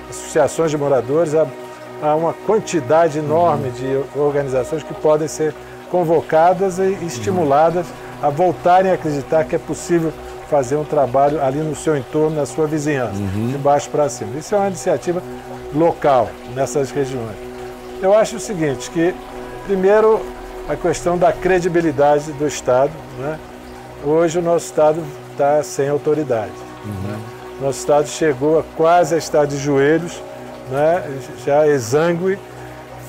associações de moradores, há uma quantidade enorme de organizações que podem ser convocadas e estimuladas a voltarem a acreditar que é possível fazer um trabalho ali no seu entorno, na sua vizinhança, de baixo para cima. Isso é uma iniciativa local nessas regiões. Eu acho o seguinte, que primeiro a questão da credibilidade do Estado, né? Hoje o nosso Estado está sem autoridade. Né? Nosso Estado chegou quase a estar de joelhos, né? Já exangue.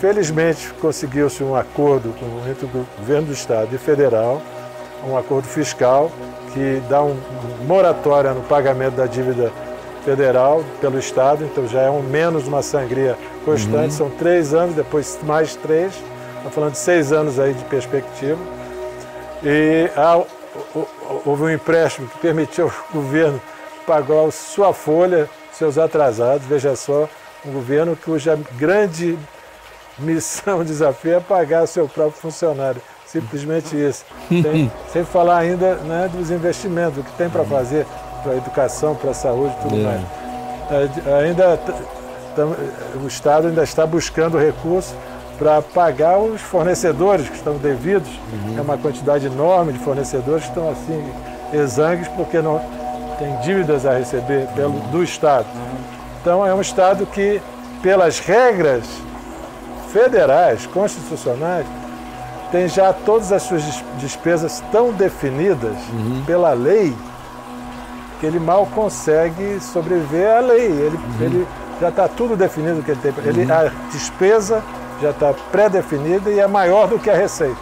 Felizmente conseguiu-se um acordo entre o governo do Estado e federal, um acordo fiscal que dá uma moratória no pagamento da dívida federal pelo Estado, então já é menos uma sangria constante, são 3 anos, depois mais 3, estamos falando de 6 anos aí de perspectiva. E houve um empréstimo que permitiu ao governo pagar sua folha, seus atrasados. Veja só, um governo cuja grande missão, desafio é pagar seu próprio funcionário. Simplesmente isso. Sem falar ainda, né, dos investimentos, o que tem para fazer para a educação, para a saúde e tudo mais. O Estado ainda está buscando recursos para pagar os fornecedores que estão devidos. É uma quantidade enorme de fornecedores que estão assim exangues porque não tem dívidas a receber do Estado. Então é um Estado que, pelas regras federais, constitucionais, tem já todas as suas despesas tão definidas pela lei que ele mal consegue sobreviver à lei. Ele já está tudo definido o que ele tem. A despesa já está pré-definida e é maior do que a receita.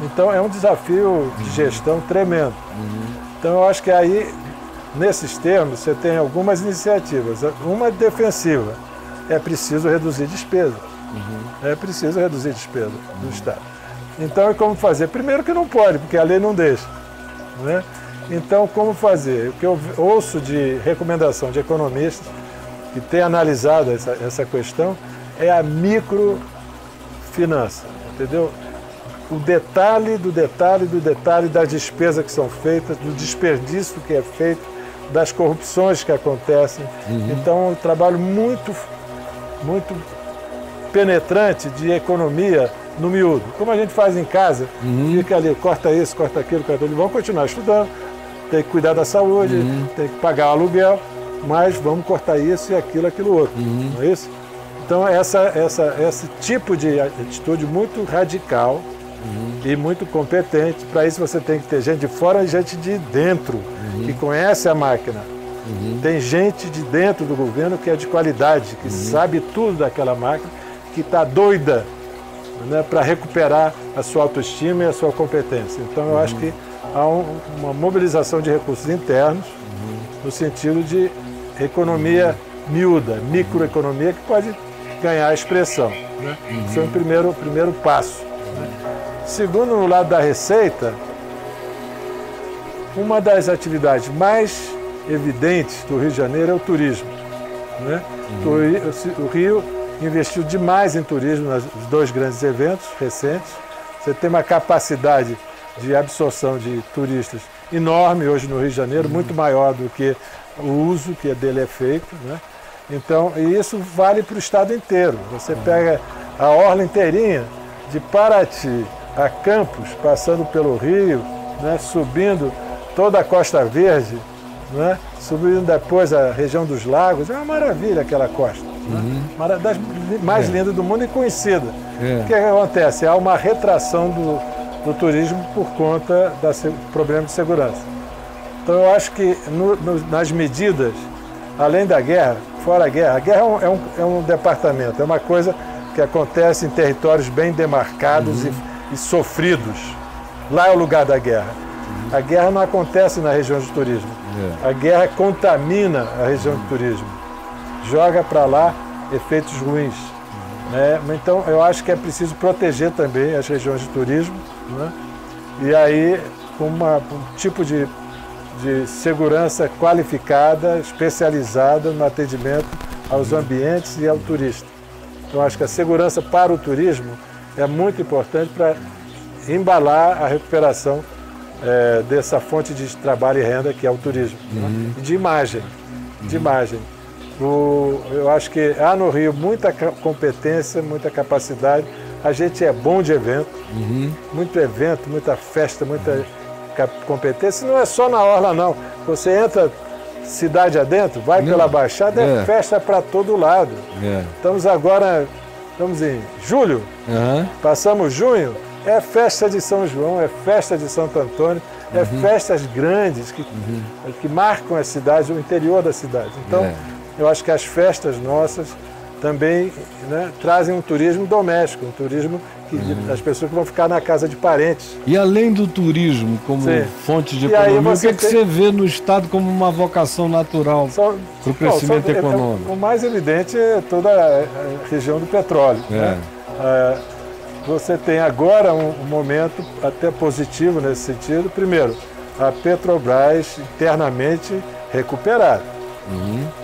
Então é um desafio de gestão tremendo. Então eu acho que aí, nesses termos, você tem algumas iniciativas. Uma defensiva, é preciso reduzir despesa. É preciso reduzir despesa do Estado. Então, como fazer? Primeiro que não pode, porque a lei não deixa. Né? Então, como fazer? O que eu ouço de recomendação de economistas que têm analisado essa questão é a microfinança, entendeu? O detalhe do detalhe do detalhe das despesas que são feitas, do desperdício que é feito, das corrupções que acontecem. Então, um trabalho muito penetrante de economia no miúdo. Como a gente faz em casa, fica ali, corta isso, corta aquilo, corta aquilo. Vamos continuar estudando, tem que cuidar da saúde, tem que pagar o aluguel, mas vamos cortar isso e aquilo outro. Não é isso? Então, esse tipo de atitude muito radical e muito competente. Para isso você tem que ter gente de fora e gente de dentro, que conhece a máquina. Tem gente de dentro do governo que é de qualidade, que sabe tudo daquela máquina, que está doida né, para recuperar a sua autoestima e a sua competência. Então eu acho que há uma mobilização de recursos internos no sentido de economia miúda, microeconomia, que pode ganhar expressão. Né? Esse é o primeiro passo. Né? Segundo, no lado da receita, uma das atividades mais evidentes do Rio de Janeiro é o turismo. Né? O Rio investiu demais em turismo nos 2 grandes eventos recentes. Você tem uma capacidade de absorção de turistas enorme hoje no Rio de Janeiro, muito maior do que o uso que dele é feito. Né? Então, e isso vale para o estado inteiro. Você pega a orla inteirinha, de Paraty a Campos, passando pelo Rio, né? Subindo toda a Costa Verde, né? Subindo depois a região dos lagos. É uma maravilha aquela costa. Né? Uma das mais lindas do mundo e conhecida. O que acontece? Há uma retração do turismo por conta do problema de segurança. Então eu acho que nas medidas, além da guerra, fora a guerra é um departamento, é uma coisa que acontece em territórios bem demarcados e sofridos. Lá é o lugar da guerra. A guerra não acontece na região de turismo. A guerra contamina a região de turismo. Joga para lá efeitos ruins. Né? Então eu acho que é preciso proteger também as regiões de turismo. Né? E aí com um tipo de segurança qualificada, especializada no atendimento aos ambientes e ao turista. Então, acho que a segurança para o turismo é muito importante para embalar a recuperação dessa fonte de trabalho e renda que é o turismo. Né? E de imagem. Eu acho que há no Rio muita competência, muita capacidade. A gente é bom de evento, muito evento, muita festa, muita competência. Não é só na orla, não. Você entra cidade adentro, vai pela Baixada, é festa para todo lado. Estamos em julho, passamos junho, é festa de São João, é festa de Santo Antônio, é festas grandes que marcam a cidade, o interior da cidade. Então, eu acho que as festas nossas também, né, trazem um turismo doméstico, um turismo das pessoas que vão ficar na casa de parentes. E além do turismo como fonte de economia, o que você vê no Estado como uma vocação natural para o crescimento econômico? O mais evidente é toda a região do petróleo. Né? Você tem agora um momento até positivo nesse sentido. Primeiro, a Petrobras internamente recuperada.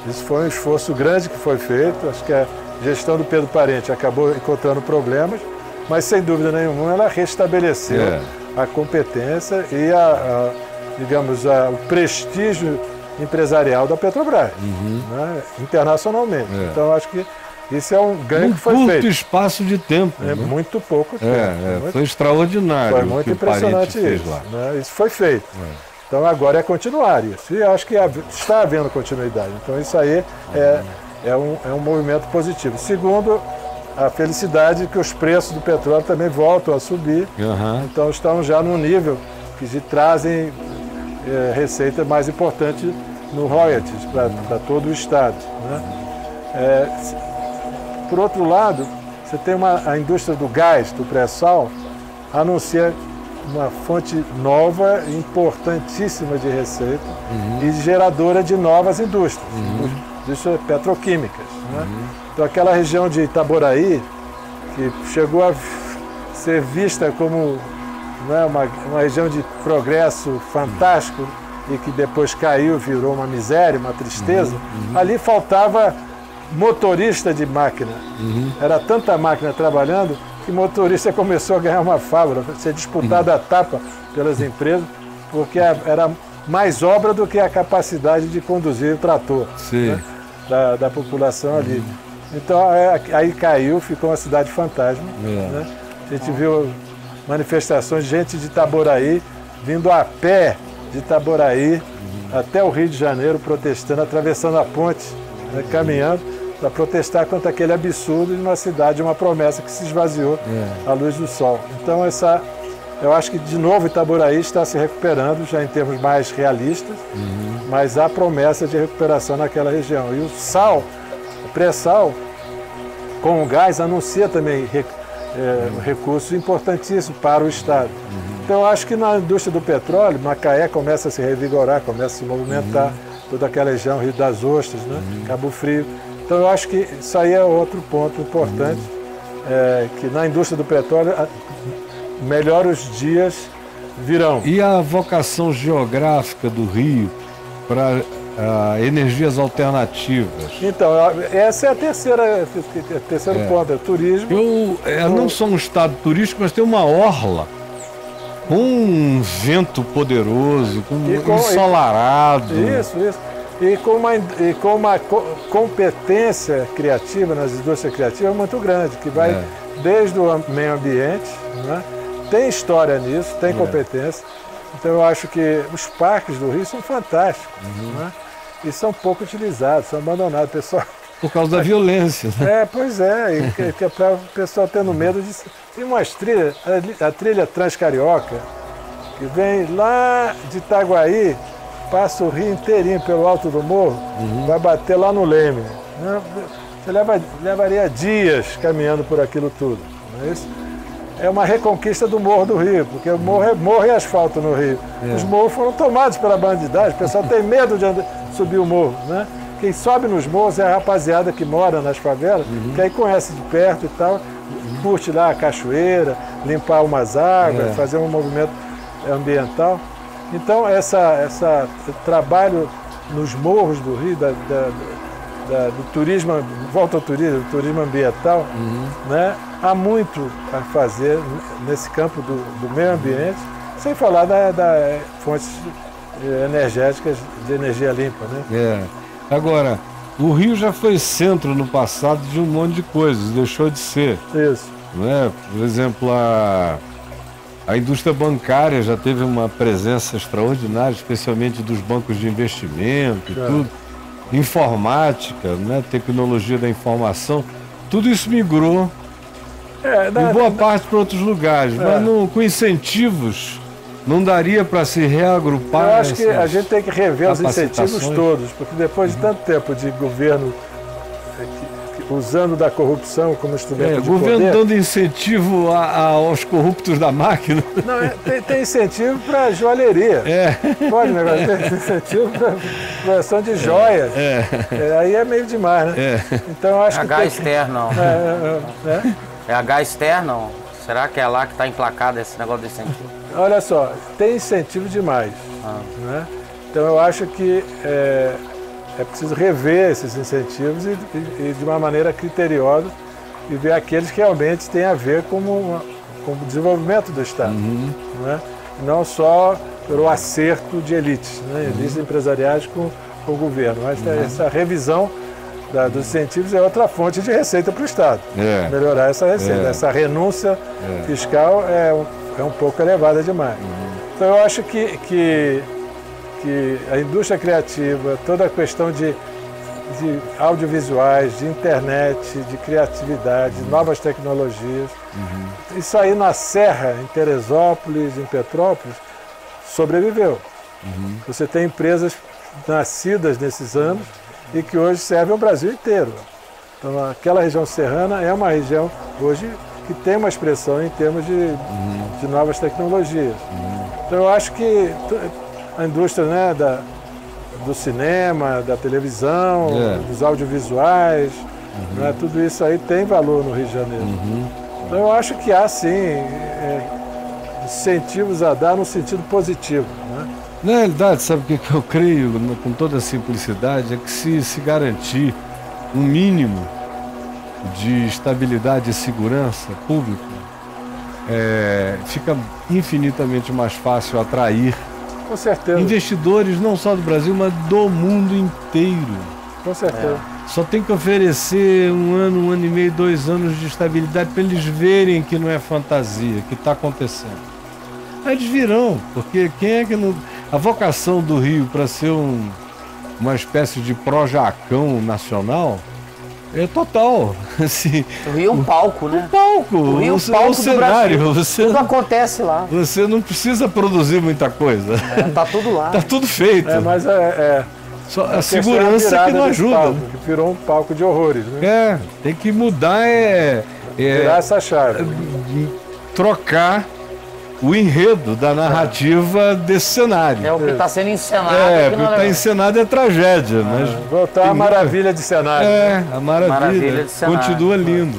Isso foi um esforço grande que foi feito. Acho que a gestão do Pedro Parente acabou encontrando problemas, mas sem dúvida nenhuma ela restabeleceu a competência e o prestígio empresarial da Petrobras, né, internacionalmente. Então acho que isso é um ganho que foi feito. Curto espaço de tempo. Muito pouco tempo. Foi extraordinário. Foi muito impressionante isso. Né, isso foi feito. Então agora é continuar isso. E acho que está havendo continuidade. Então isso aí é um movimento positivo. Segundo, a felicidade que os preços do petróleo também voltam a subir. Então estão já num nível que trazem receita mais importante no royalties para todo o Estado. Né? Por outro lado, você tem a indústria do gás, do pré-sal, anuncia uma fonte nova, importantíssima de receita e geradora de novas indústrias, indústrias petroquímicas. Né? Então aquela região de Itaboraí, que chegou a ser vista como, né, uma região de progresso fantástico e que depois caiu, virou uma miséria, uma tristeza, ali faltava motorista de máquina. Era tanta máquina trabalhando que motorista começou a ganhar uma fábrica, ser disputada a tapa pelas empresas, porque era mais obra do que a capacidade de conduzir o trator, né, da população ali. Então aí caiu, ficou uma cidade fantasma. Né? A gente viu manifestações de gente de Itaboraí vindo a pé de Itaboraí até o Rio de Janeiro protestando, atravessando a ponte, né, caminhando para protestar contra aquele absurdo de uma cidade, uma promessa que se esvaziou à luz do sol. Então eu acho que de novo Itaboraí está se recuperando, já em termos mais realistas, mas há promessa de recuperação naquela região. E o pré-sal, com o gás, anuncia também recursos importantíssimos para o Estado. Então, eu acho que na indústria do petróleo, Macaé começa a se revigorar, começa a se movimentar, toda aquela região, Rio das Ostras, né? Cabo Frio. Então, eu acho que isso aí é outro ponto importante, que na indústria do petróleo, melhores dias virão. E a vocação geográfica do Rio para energias alternativas? Então, essa é a terceiro ponto, é turismo. Não sou um estado turístico, mas tem uma orla com um vento poderoso, ensolarado. Isso. E com uma competência criativa nas indústrias criativas muito grande, que vai desde o meio ambiente, né? Tem história nisso, tem competência. Então eu acho que os parques do Rio são fantásticos, né? E são pouco utilizados, são abandonados. Pessoal... Por causa da violência. Né? Pois é, e que é para o pessoal tendo medo de... Tem umas trilhas, a trilha Transcarioca, que vem lá de Itaguaí, passa o Rio inteirinho pelo alto do morro, vai bater lá no Leme. Você levaria dias caminhando por aquilo tudo. Não é isso? É uma reconquista do Morro do Rio, porque o morro é asfalto no Rio. Os morros foram tomados pela bandidagem, o pessoal tem medo de subir o morro, né? Quem sobe nos morros é a rapaziada que mora nas favelas, que aí conhece de perto e tal, curte lá a cachoeira, limpar umas águas, fazer um movimento ambiental. Então, esse trabalho nos morros do Rio, do turismo, volta ao turismo ambiental, né? Há muito a fazer nesse campo do meio ambiente, sem falar das fontes energéticas de energia limpa, né? Agora, o Rio já foi centro no passado de um monte de coisas, deixou de ser. Isso. Né? Por exemplo, a indústria bancária já teve uma presença extraordinária, especialmente dos bancos de investimento e tudo. Informática, né? Tecnologia da informação, tudo isso migrou em boa parte para outros lugares, mas com incentivos não daria para se reagrupar. Eu acho que a gente tem que rever os incentivos todos, porque depois de tanto tempo de governo usando da corrupção como instrumento de poder... O governo dando incentivo aos corruptos da máquina. Não, tem incentivo para joalheria. Pode, negócio, tem incentivo para produção de joias. Aí é meio demais, né? Então, eu acho que H externo. É H externo? Será que é lá que está emplacado esse negócio de incentivo? Olha só, tem incentivo demais. Né? Então eu acho que é preciso rever esses incentivos e de uma maneira criteriosa e ver aqueles que realmente têm a ver com o desenvolvimento do Estado. Né? Não só pelo acerto de elites, né? Elites empresariais com o governo. Mas essa revisão dos incentivos é outra fonte de receita para o Estado. Melhorar essa receita. Essa renúncia fiscal é um pouco elevada demais. Então eu acho que a indústria criativa, toda a questão de audiovisuais, de internet, de criatividade, de novas tecnologias, isso aí na Serra, em Teresópolis, em Petrópolis, sobreviveu. Você tem empresas nascidas nesses anos e que hoje servem o Brasil inteiro. Então aquela região serrana é uma região hoje que tem uma expressão em termos de novas tecnologias. Então eu acho que a indústria, né, do cinema, da televisão, dos audiovisuais, né, tudo isso aí tem valor no Rio de Janeiro. Então eu acho que há sim incentivos a dar no sentido positivo. Né? Na realidade, sabe o que eu creio, com toda a simplicidade, é que se garantir um mínimo de estabilidade e segurança pública, fica infinitamente mais fácil atrair com certeza investidores não só do Brasil, mas do mundo inteiro. Com certeza. Só tem que oferecer 1 ano, 1 ano e meio, 2 anos de estabilidade para eles verem que não é fantasia, que está acontecendo. Aí eles virão, porque quem é que não... A vocação do Rio para ser uma espécie de Projacão nacional é total. Assim, o Rio é um palco, né? Um palco. O Rio é um palco cenário. Tudo acontece lá. Você não precisa produzir muita coisa. Tá tudo lá. Tá tudo feito. Mas só a segurança que não ajuda. Palco, que virou um palco de horrores, né? Tem que mudar virar essa chave. Trocar o enredo da narrativa desse cenário. É o que está sendo encenado. O que está encenado é tragédia. Mas voltar a maravilha de cenário. A maravilha de cenário. Continua lindo.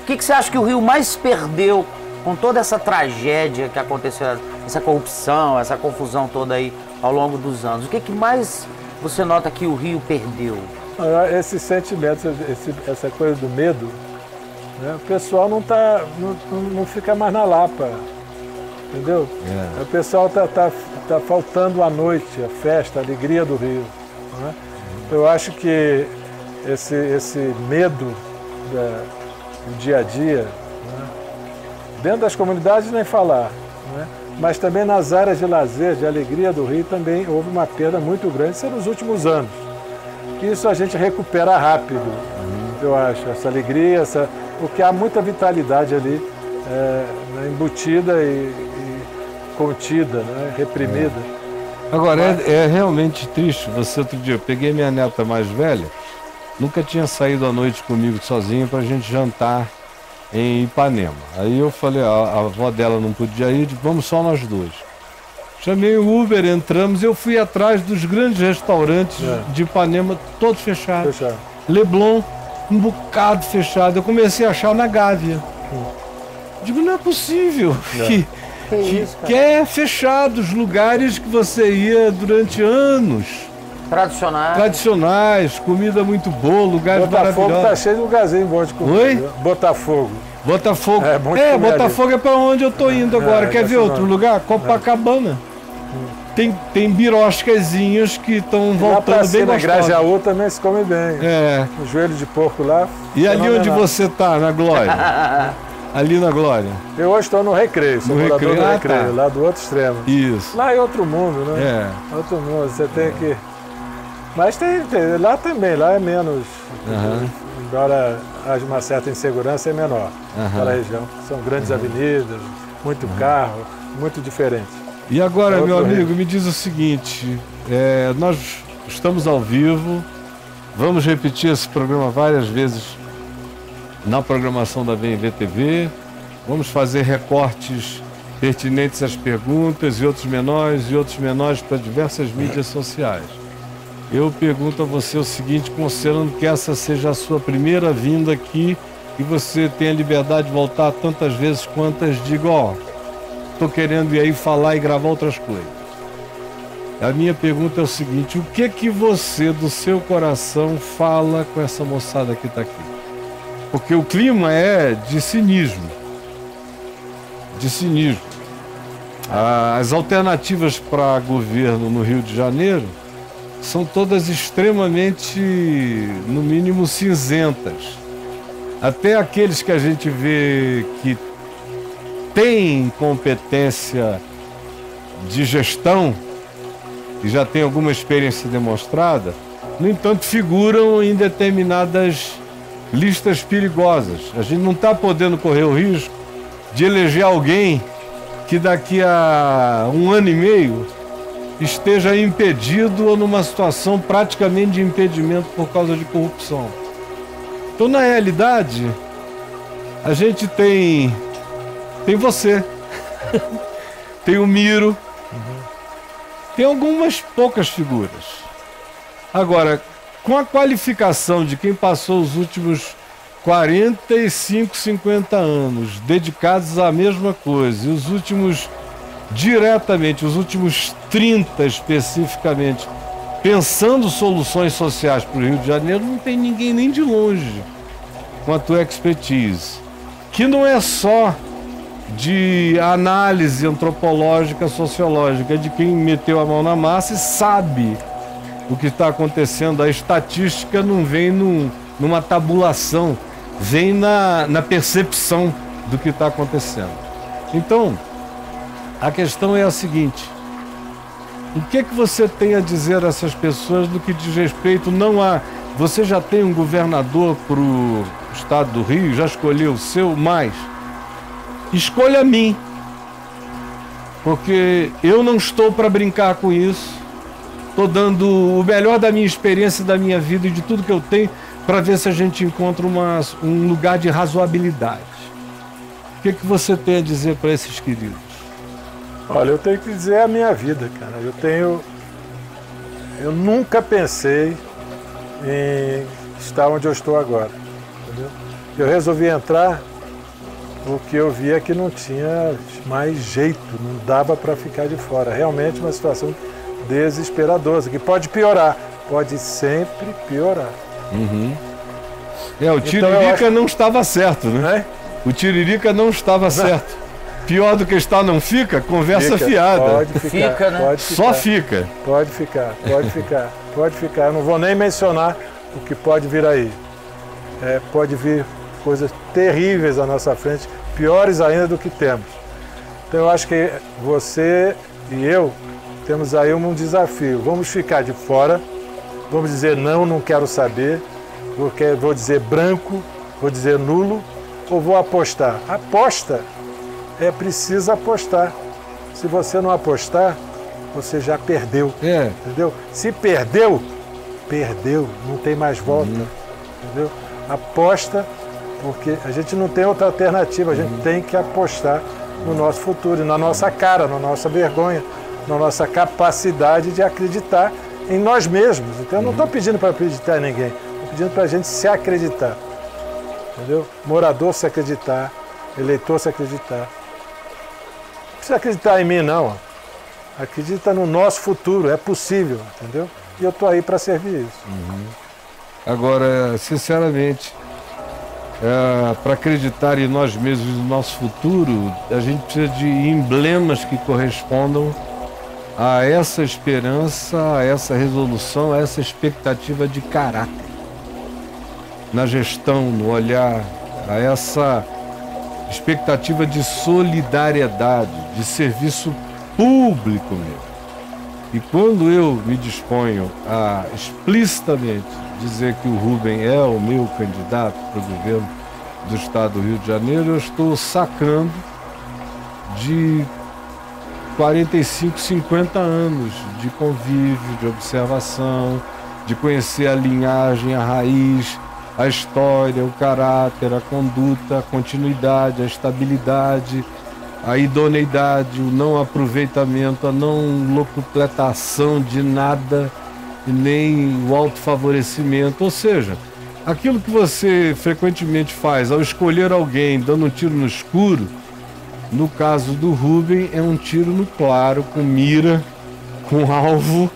O que você acha que o Rio mais perdeu com toda essa tragédia que aconteceu, essa corrupção, essa confusão toda aí ao longo dos anos? O que mais você nota que o Rio perdeu? Esses sentimentos, essa coisa do medo, né? O pessoal não fica mais na Lapa. Entendeu? O pessoal tá faltando a noite, a festa, a alegria do Rio. Né? Eu acho que esse medo do dia a dia, né? Dentro das comunidades nem falar, né? Mas também nas áreas de lazer, de alegria do Rio, também houve uma perda muito grande, isso é nos últimos anos. Isso a gente recupera rápido, eu acho, essa alegria, porque há muita vitalidade ali, embutida e contida, né? Reprimida. Agora, é realmente triste. Outro dia, eu peguei minha neta mais velha, nunca tinha saído à noite comigo sozinha para a gente jantar em Ipanema. Aí eu falei, a avó dela não podia ir, vamos só nós dois. Chamei o Uber, entramos, eu fui atrás dos grandes restaurantes de Ipanema, todos fechados. Leblon, um bocado fechado. Eu comecei a achar na Gávea. Digo, não é possível que é fechado os lugares que você ia durante anos. Tradicionais, comida muito boa, lugares maravilhosos. Botafogo tá cheio de lugarzinho bom de comida. Oi? Botafogo. Botafogo é para onde eu tô indo agora. Quer ver outro lugar? Copacabana. Tem biroscazinhos que estão voltando bem gostosos. Grajaú também se come bem. O joelho de porco lá. E ali onde você tá, na Glória? Ali na Glória. Eu hoje estou no Recreio, sou morador do Recreio, lá do outro extremo. Isso. Lá é outro mundo, né? Outro mundo, você tem que... Mas tem lá também, lá é menos. Embora haja uma certa insegurança, é menor. Aquela região. São grandes avenidas, muito carro, muito diferente. E agora, meu amigo, me diz o seguinte, nós estamos ao vivo, vamos repetir esse programa várias vezes na programação da VMV TV, vamos fazer recortes pertinentes às perguntas e outros menores para diversas mídias sociais. Eu pergunto a você o seguinte, considerando que essa seja a sua primeira vinda aqui e você tem a liberdade de voltar tantas vezes quantas digo, estou querendo ir aí falar e gravar outras coisas. A minha pergunta é o seguinte, o que você do seu coração fala com essa moçada que está aqui? Porque o clima é de cinismo. As alternativas para governo no Rio de Janeiro são todas extremamente, no mínimo, cinzentas. Até aqueles que a gente vê que têm competência de gestão e já tem alguma experiência demonstrada, no entanto, figuram em determinadas listas perigosas. A gente não está podendo correr o risco de eleger alguém que daqui a 1 ano e meio esteja impedido ou numa situação praticamente de impedimento por causa de corrupção. Então, na realidade, a gente tem você, tem o Miro, tem algumas poucas figuras. Agora, com a qualificação de quem passou os últimos 45, 50 anos dedicados à mesma coisa, e os últimos 30 especificamente, pensando soluções sociais para o Rio de Janeiro, não tem ninguém nem de longe com a tua expertise, que não é só de análise antropológica, sociológica, de quem meteu a mão na massa e sabe o que está acontecendo. A estatística não vem numa tabulação, vem na percepção do que está acontecendo. Então, a questão é a seguinte, o que você tem a dizer a essas pessoas no que diz respeito não a... Você já tem um governador para o estado do Rio, já escolheu o seu, mas escolha a mim, porque eu não estou para brincar com isso. Estou dando o melhor da minha experiência, da minha vida e de tudo que eu tenho para ver se a gente encontra um lugar de razoabilidade. O que você tem a dizer para esses queridos? Olha, eu tenho que dizer a minha vida, cara. Eu nunca pensei em estar onde eu estou agora, entendeu? Eu resolvi entrar porque eu via que não tinha mais jeito, não dava para ficar de fora. Realmente uma situação desesperadora, que pode piorar, pode sempre piorar. Uhum. O Tiririca não estava certo, né? O Tiririca não estava certo. Pior do que está não fica, conversa fiada. Pode ficar, fica, né? Pode ficar, só fica. Pode ficar, pode ficar, pode ficar. Eu não vou nem mencionar o que pode vir aí. Pode vir coisas terríveis à nossa frente, piores ainda do que temos. Então eu acho que você e eu temos aí um desafio. Vamos ficar de fora, vamos dizer não quero saber, vou dizer branco, vou dizer nulo, ou vou apostar. Aposta, preciso apostar. Se você não apostar, você já perdeu. Entendeu? Se perdeu, não tem mais volta. Entendeu? Aposta, porque a gente não tem outra alternativa, a gente tem que apostar no nosso futuro, na nossa cara, na nossa vergonha, na nossa capacidade de acreditar em nós mesmos. Então eu não estou pedindo para acreditar em ninguém, estou pedindo para a gente se acreditar. Entendeu? Morador se acreditar, eleitor se acreditar. Não precisa acreditar em mim, não. Acredita no nosso futuro, é possível, entendeu? E eu estou aí para servir isso. Agora, sinceramente, para acreditar em nós mesmos e no nosso futuro, a gente precisa de emblemas que correspondam a essa esperança, a essa resolução, a essa expectativa de caráter. Na gestão, no olhar, a essa expectativa de solidariedade, de serviço público mesmo. E quando eu me disponho a explicitamente dizer que o Rubem é o meu candidato para o governo do estado do Rio de Janeiro, eu estou sacando de 45, 50 anos de convívio, de observação, de conhecer a linhagem, a raiz, a história, o caráter, a conduta, a continuidade, a estabilidade, a idoneidade, o não aproveitamento, a não locupletação de nada e nem o autofavorecimento. Ou seja, aquilo que você frequentemente faz ao escolher alguém dando um tiro no escuro, no caso do Rubem é um tiro no claro, com mira, com alvo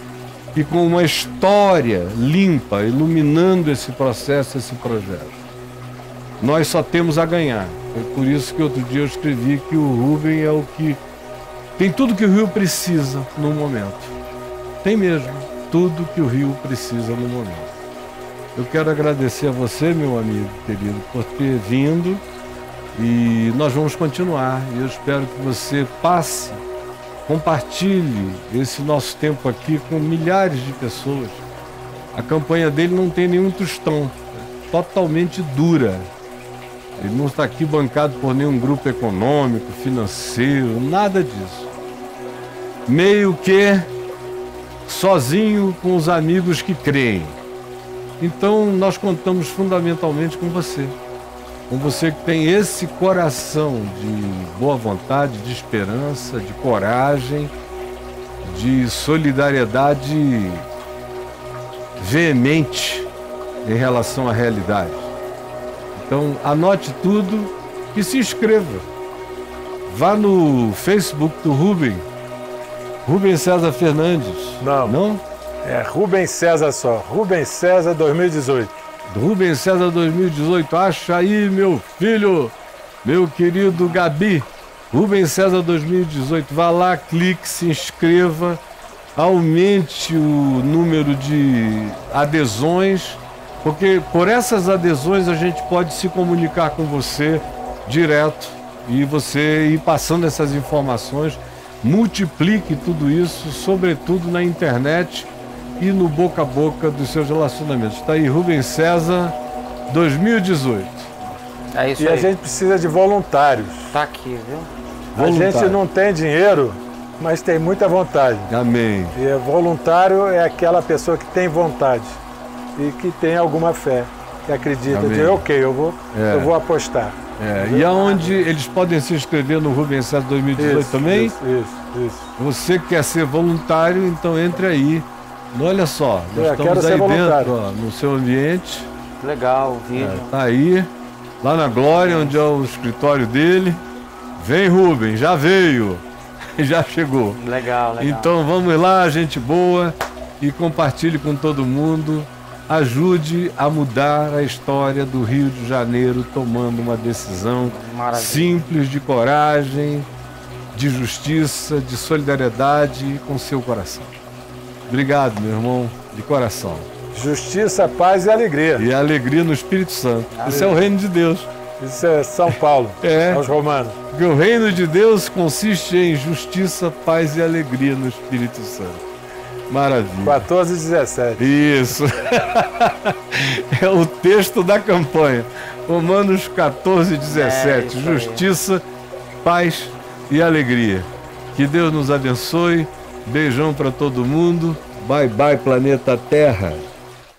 e com uma história limpa, iluminando esse processo, esse projeto. Nós só temos a ganhar. Foi por isso que outro dia eu escrevi que o Rubem é o que tem tudo que o Rio precisa no momento. Tem mesmo tudo que o Rio precisa no momento. Eu quero agradecer a você, meu amigo querido, por ter vindo e nós vamos continuar. E eu espero que você passe, compartilhe esse nosso tempo aqui com milhares de pessoas. A campanha dele não tem nenhum tostão, é totalmente dura. Ele não está aqui bancado por nenhum grupo econômico, financeiro, nada disso. Meio que sozinho com os amigos que creem. Então nós contamos fundamentalmente com você. Com você que tem esse coração de boa vontade, de esperança, de coragem, de solidariedade veemente em relação à realidade. Então anote tudo e se inscreva. Vá no Facebook do Rubem César Fernandes. Não? É Rubem César só. Rubem César 2018. Rubem César 2018. Acha aí, meu filho, meu querido Gabi. Rubem César 2018. Vá lá, clique, se inscreva, aumente o número de adesões, porque por essas adesões a gente pode se comunicar com você direto e você ir passando essas informações. Multiplique tudo isso, sobretudo na internet e no boca a boca dos seus relacionamentos. Está aí, Rubem César 2018. É isso aí. E a gente precisa de voluntários. Tá aqui, viu? A gente não tem dinheiro, mas tem muita vontade. Amém. E voluntário é aquela pessoa que tem vontade e que tem alguma fé. que acredita. Ok, eu vou apostar. E aonde eles podem se inscrever no Rubem César 2018 também? Isso. Você que quer ser voluntário, então entre aí. Olha só, nós estamos aí dentro, ó, no seu ambiente. Legal, o vídeo. Tá aí, lá na Glória, onde é o escritório dele. Vem, Rubem, já veio, já chegou. Legal. Então vamos lá, gente boa, e compartilhe com todo mundo. Ajude a mudar a história do Rio de Janeiro, tomando uma decisão simples, de coragem, de justiça, de solidariedade com seu coração. Obrigado, meu irmão, de coração. Justiça, paz e alegria. E alegria no Espírito Santo. Isso é o reino de Deus. Isso é São Paulo, aos romanos. Porque o reino de Deus consiste em justiça, paz e alegria no Espírito Santo. Maravilha. 14 e 17. Isso. É o texto da campanha. Romanos 14 e 17. Justiça, paz e alegria. Que Deus nos abençoe. Beijão para todo mundo. Bye, bye, planeta Terra.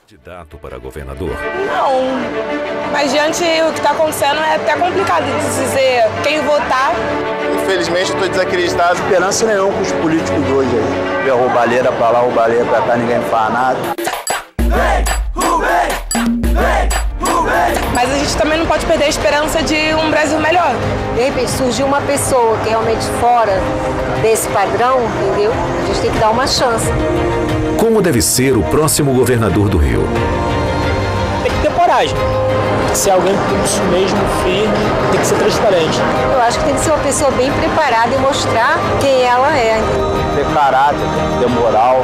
Candidato para governador? Não. Mas diante do que está acontecendo, é até complicado de dizer quem votar. Infelizmente, eu estou desacreditado. Esperança nenhuma com os políticos de hoje aí. Roubalheira pra lá, roubalheira pra cá, ninguém faz nada. Mas a gente também não pode perder a esperança de um Brasil melhor. De repente surgiu uma pessoa que é realmente fora desse padrão, entendeu? A gente tem que dar uma chance. Como deve ser o próximo governador do Rio? Tem que ter coragem. Tem que ser alguém com isso mesmo, firme, tem que ser transparente. Eu acho que tem que ser uma pessoa bem preparada e mostrar quem ela é. Ter caráter, ter moral,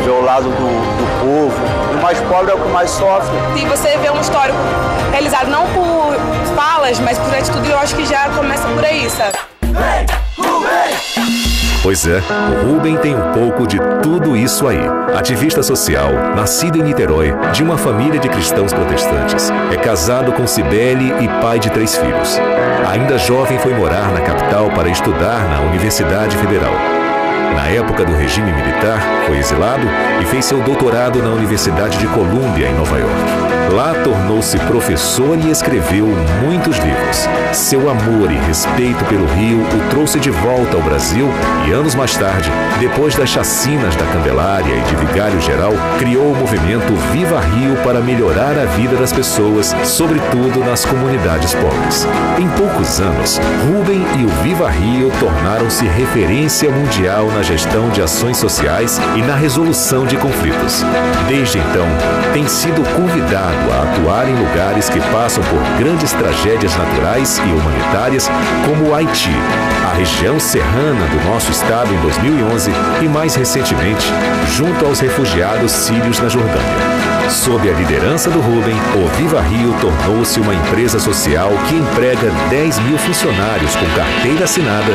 ver o lado do povo. O mais pobre é o que mais sofre. E você vê um histórico realizado não por falas, mas por atitude, eu acho que já começa por aí, sabe? Pois é, o Rubem tem um pouco de tudo isso aí. Ativista social, nascido em Niterói, de uma família de cristãos protestantes. É casado com Cibele e pai de 3 filhos. Ainda jovem foi morar na capital para estudar na Universidade Federal. Na época do regime militar, foi exilado e fez seu doutorado na Universidade de Colômbia, em Nova York. Lá tornou-se professor e escreveu muitos livros. Seu amor e respeito pelo Rio o trouxe de volta ao Brasil e, anos mais tarde, depois das chacinas da Candelária e de Vigário Geral, criou o movimento Viva Rio para melhorar a vida das pessoas, sobretudo nas comunidades pobres. Em poucos anos, Rubem e o Viva Rio tornaram-se referência mundial na gestão de ações sociais e na resolução de conflitos. Desde então, tem sido convidado a atuar em lugares que passam por grandes tragédias naturais e humanitárias, como o Haiti, a região serrana do nosso estado em 2011 e, mais recentemente, junto aos refugiados sírios na Jordânia. Sob a liderança do Rubem, o Viva Rio tornou-se uma empresa social que emprega 10 mil funcionários com carteira assinada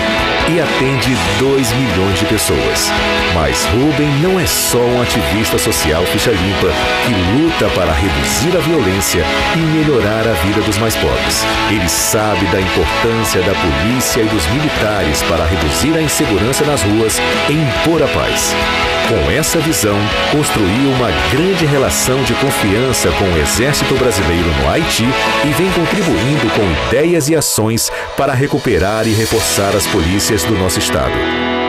e atende 2 milhões de pessoas. Mas Rubem não é só um ativista social ficha limpa que luta para reduzir a violência e melhorar a vida dos mais pobres. Ele sabe da importância da polícia e dos militares para reduzir a insegurança nas ruas e impor a paz. Com essa visão, construiu uma grande relação de confiança com o Exército Brasileiro no Haiti e vem contribuindo com ideias e ações para recuperar e reforçar as polícias do nosso estado.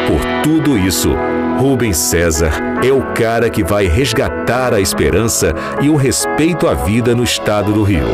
Por tudo isso, Rubem César é o cara que vai resgatar a esperança e o respeito à vida no estado do Rio.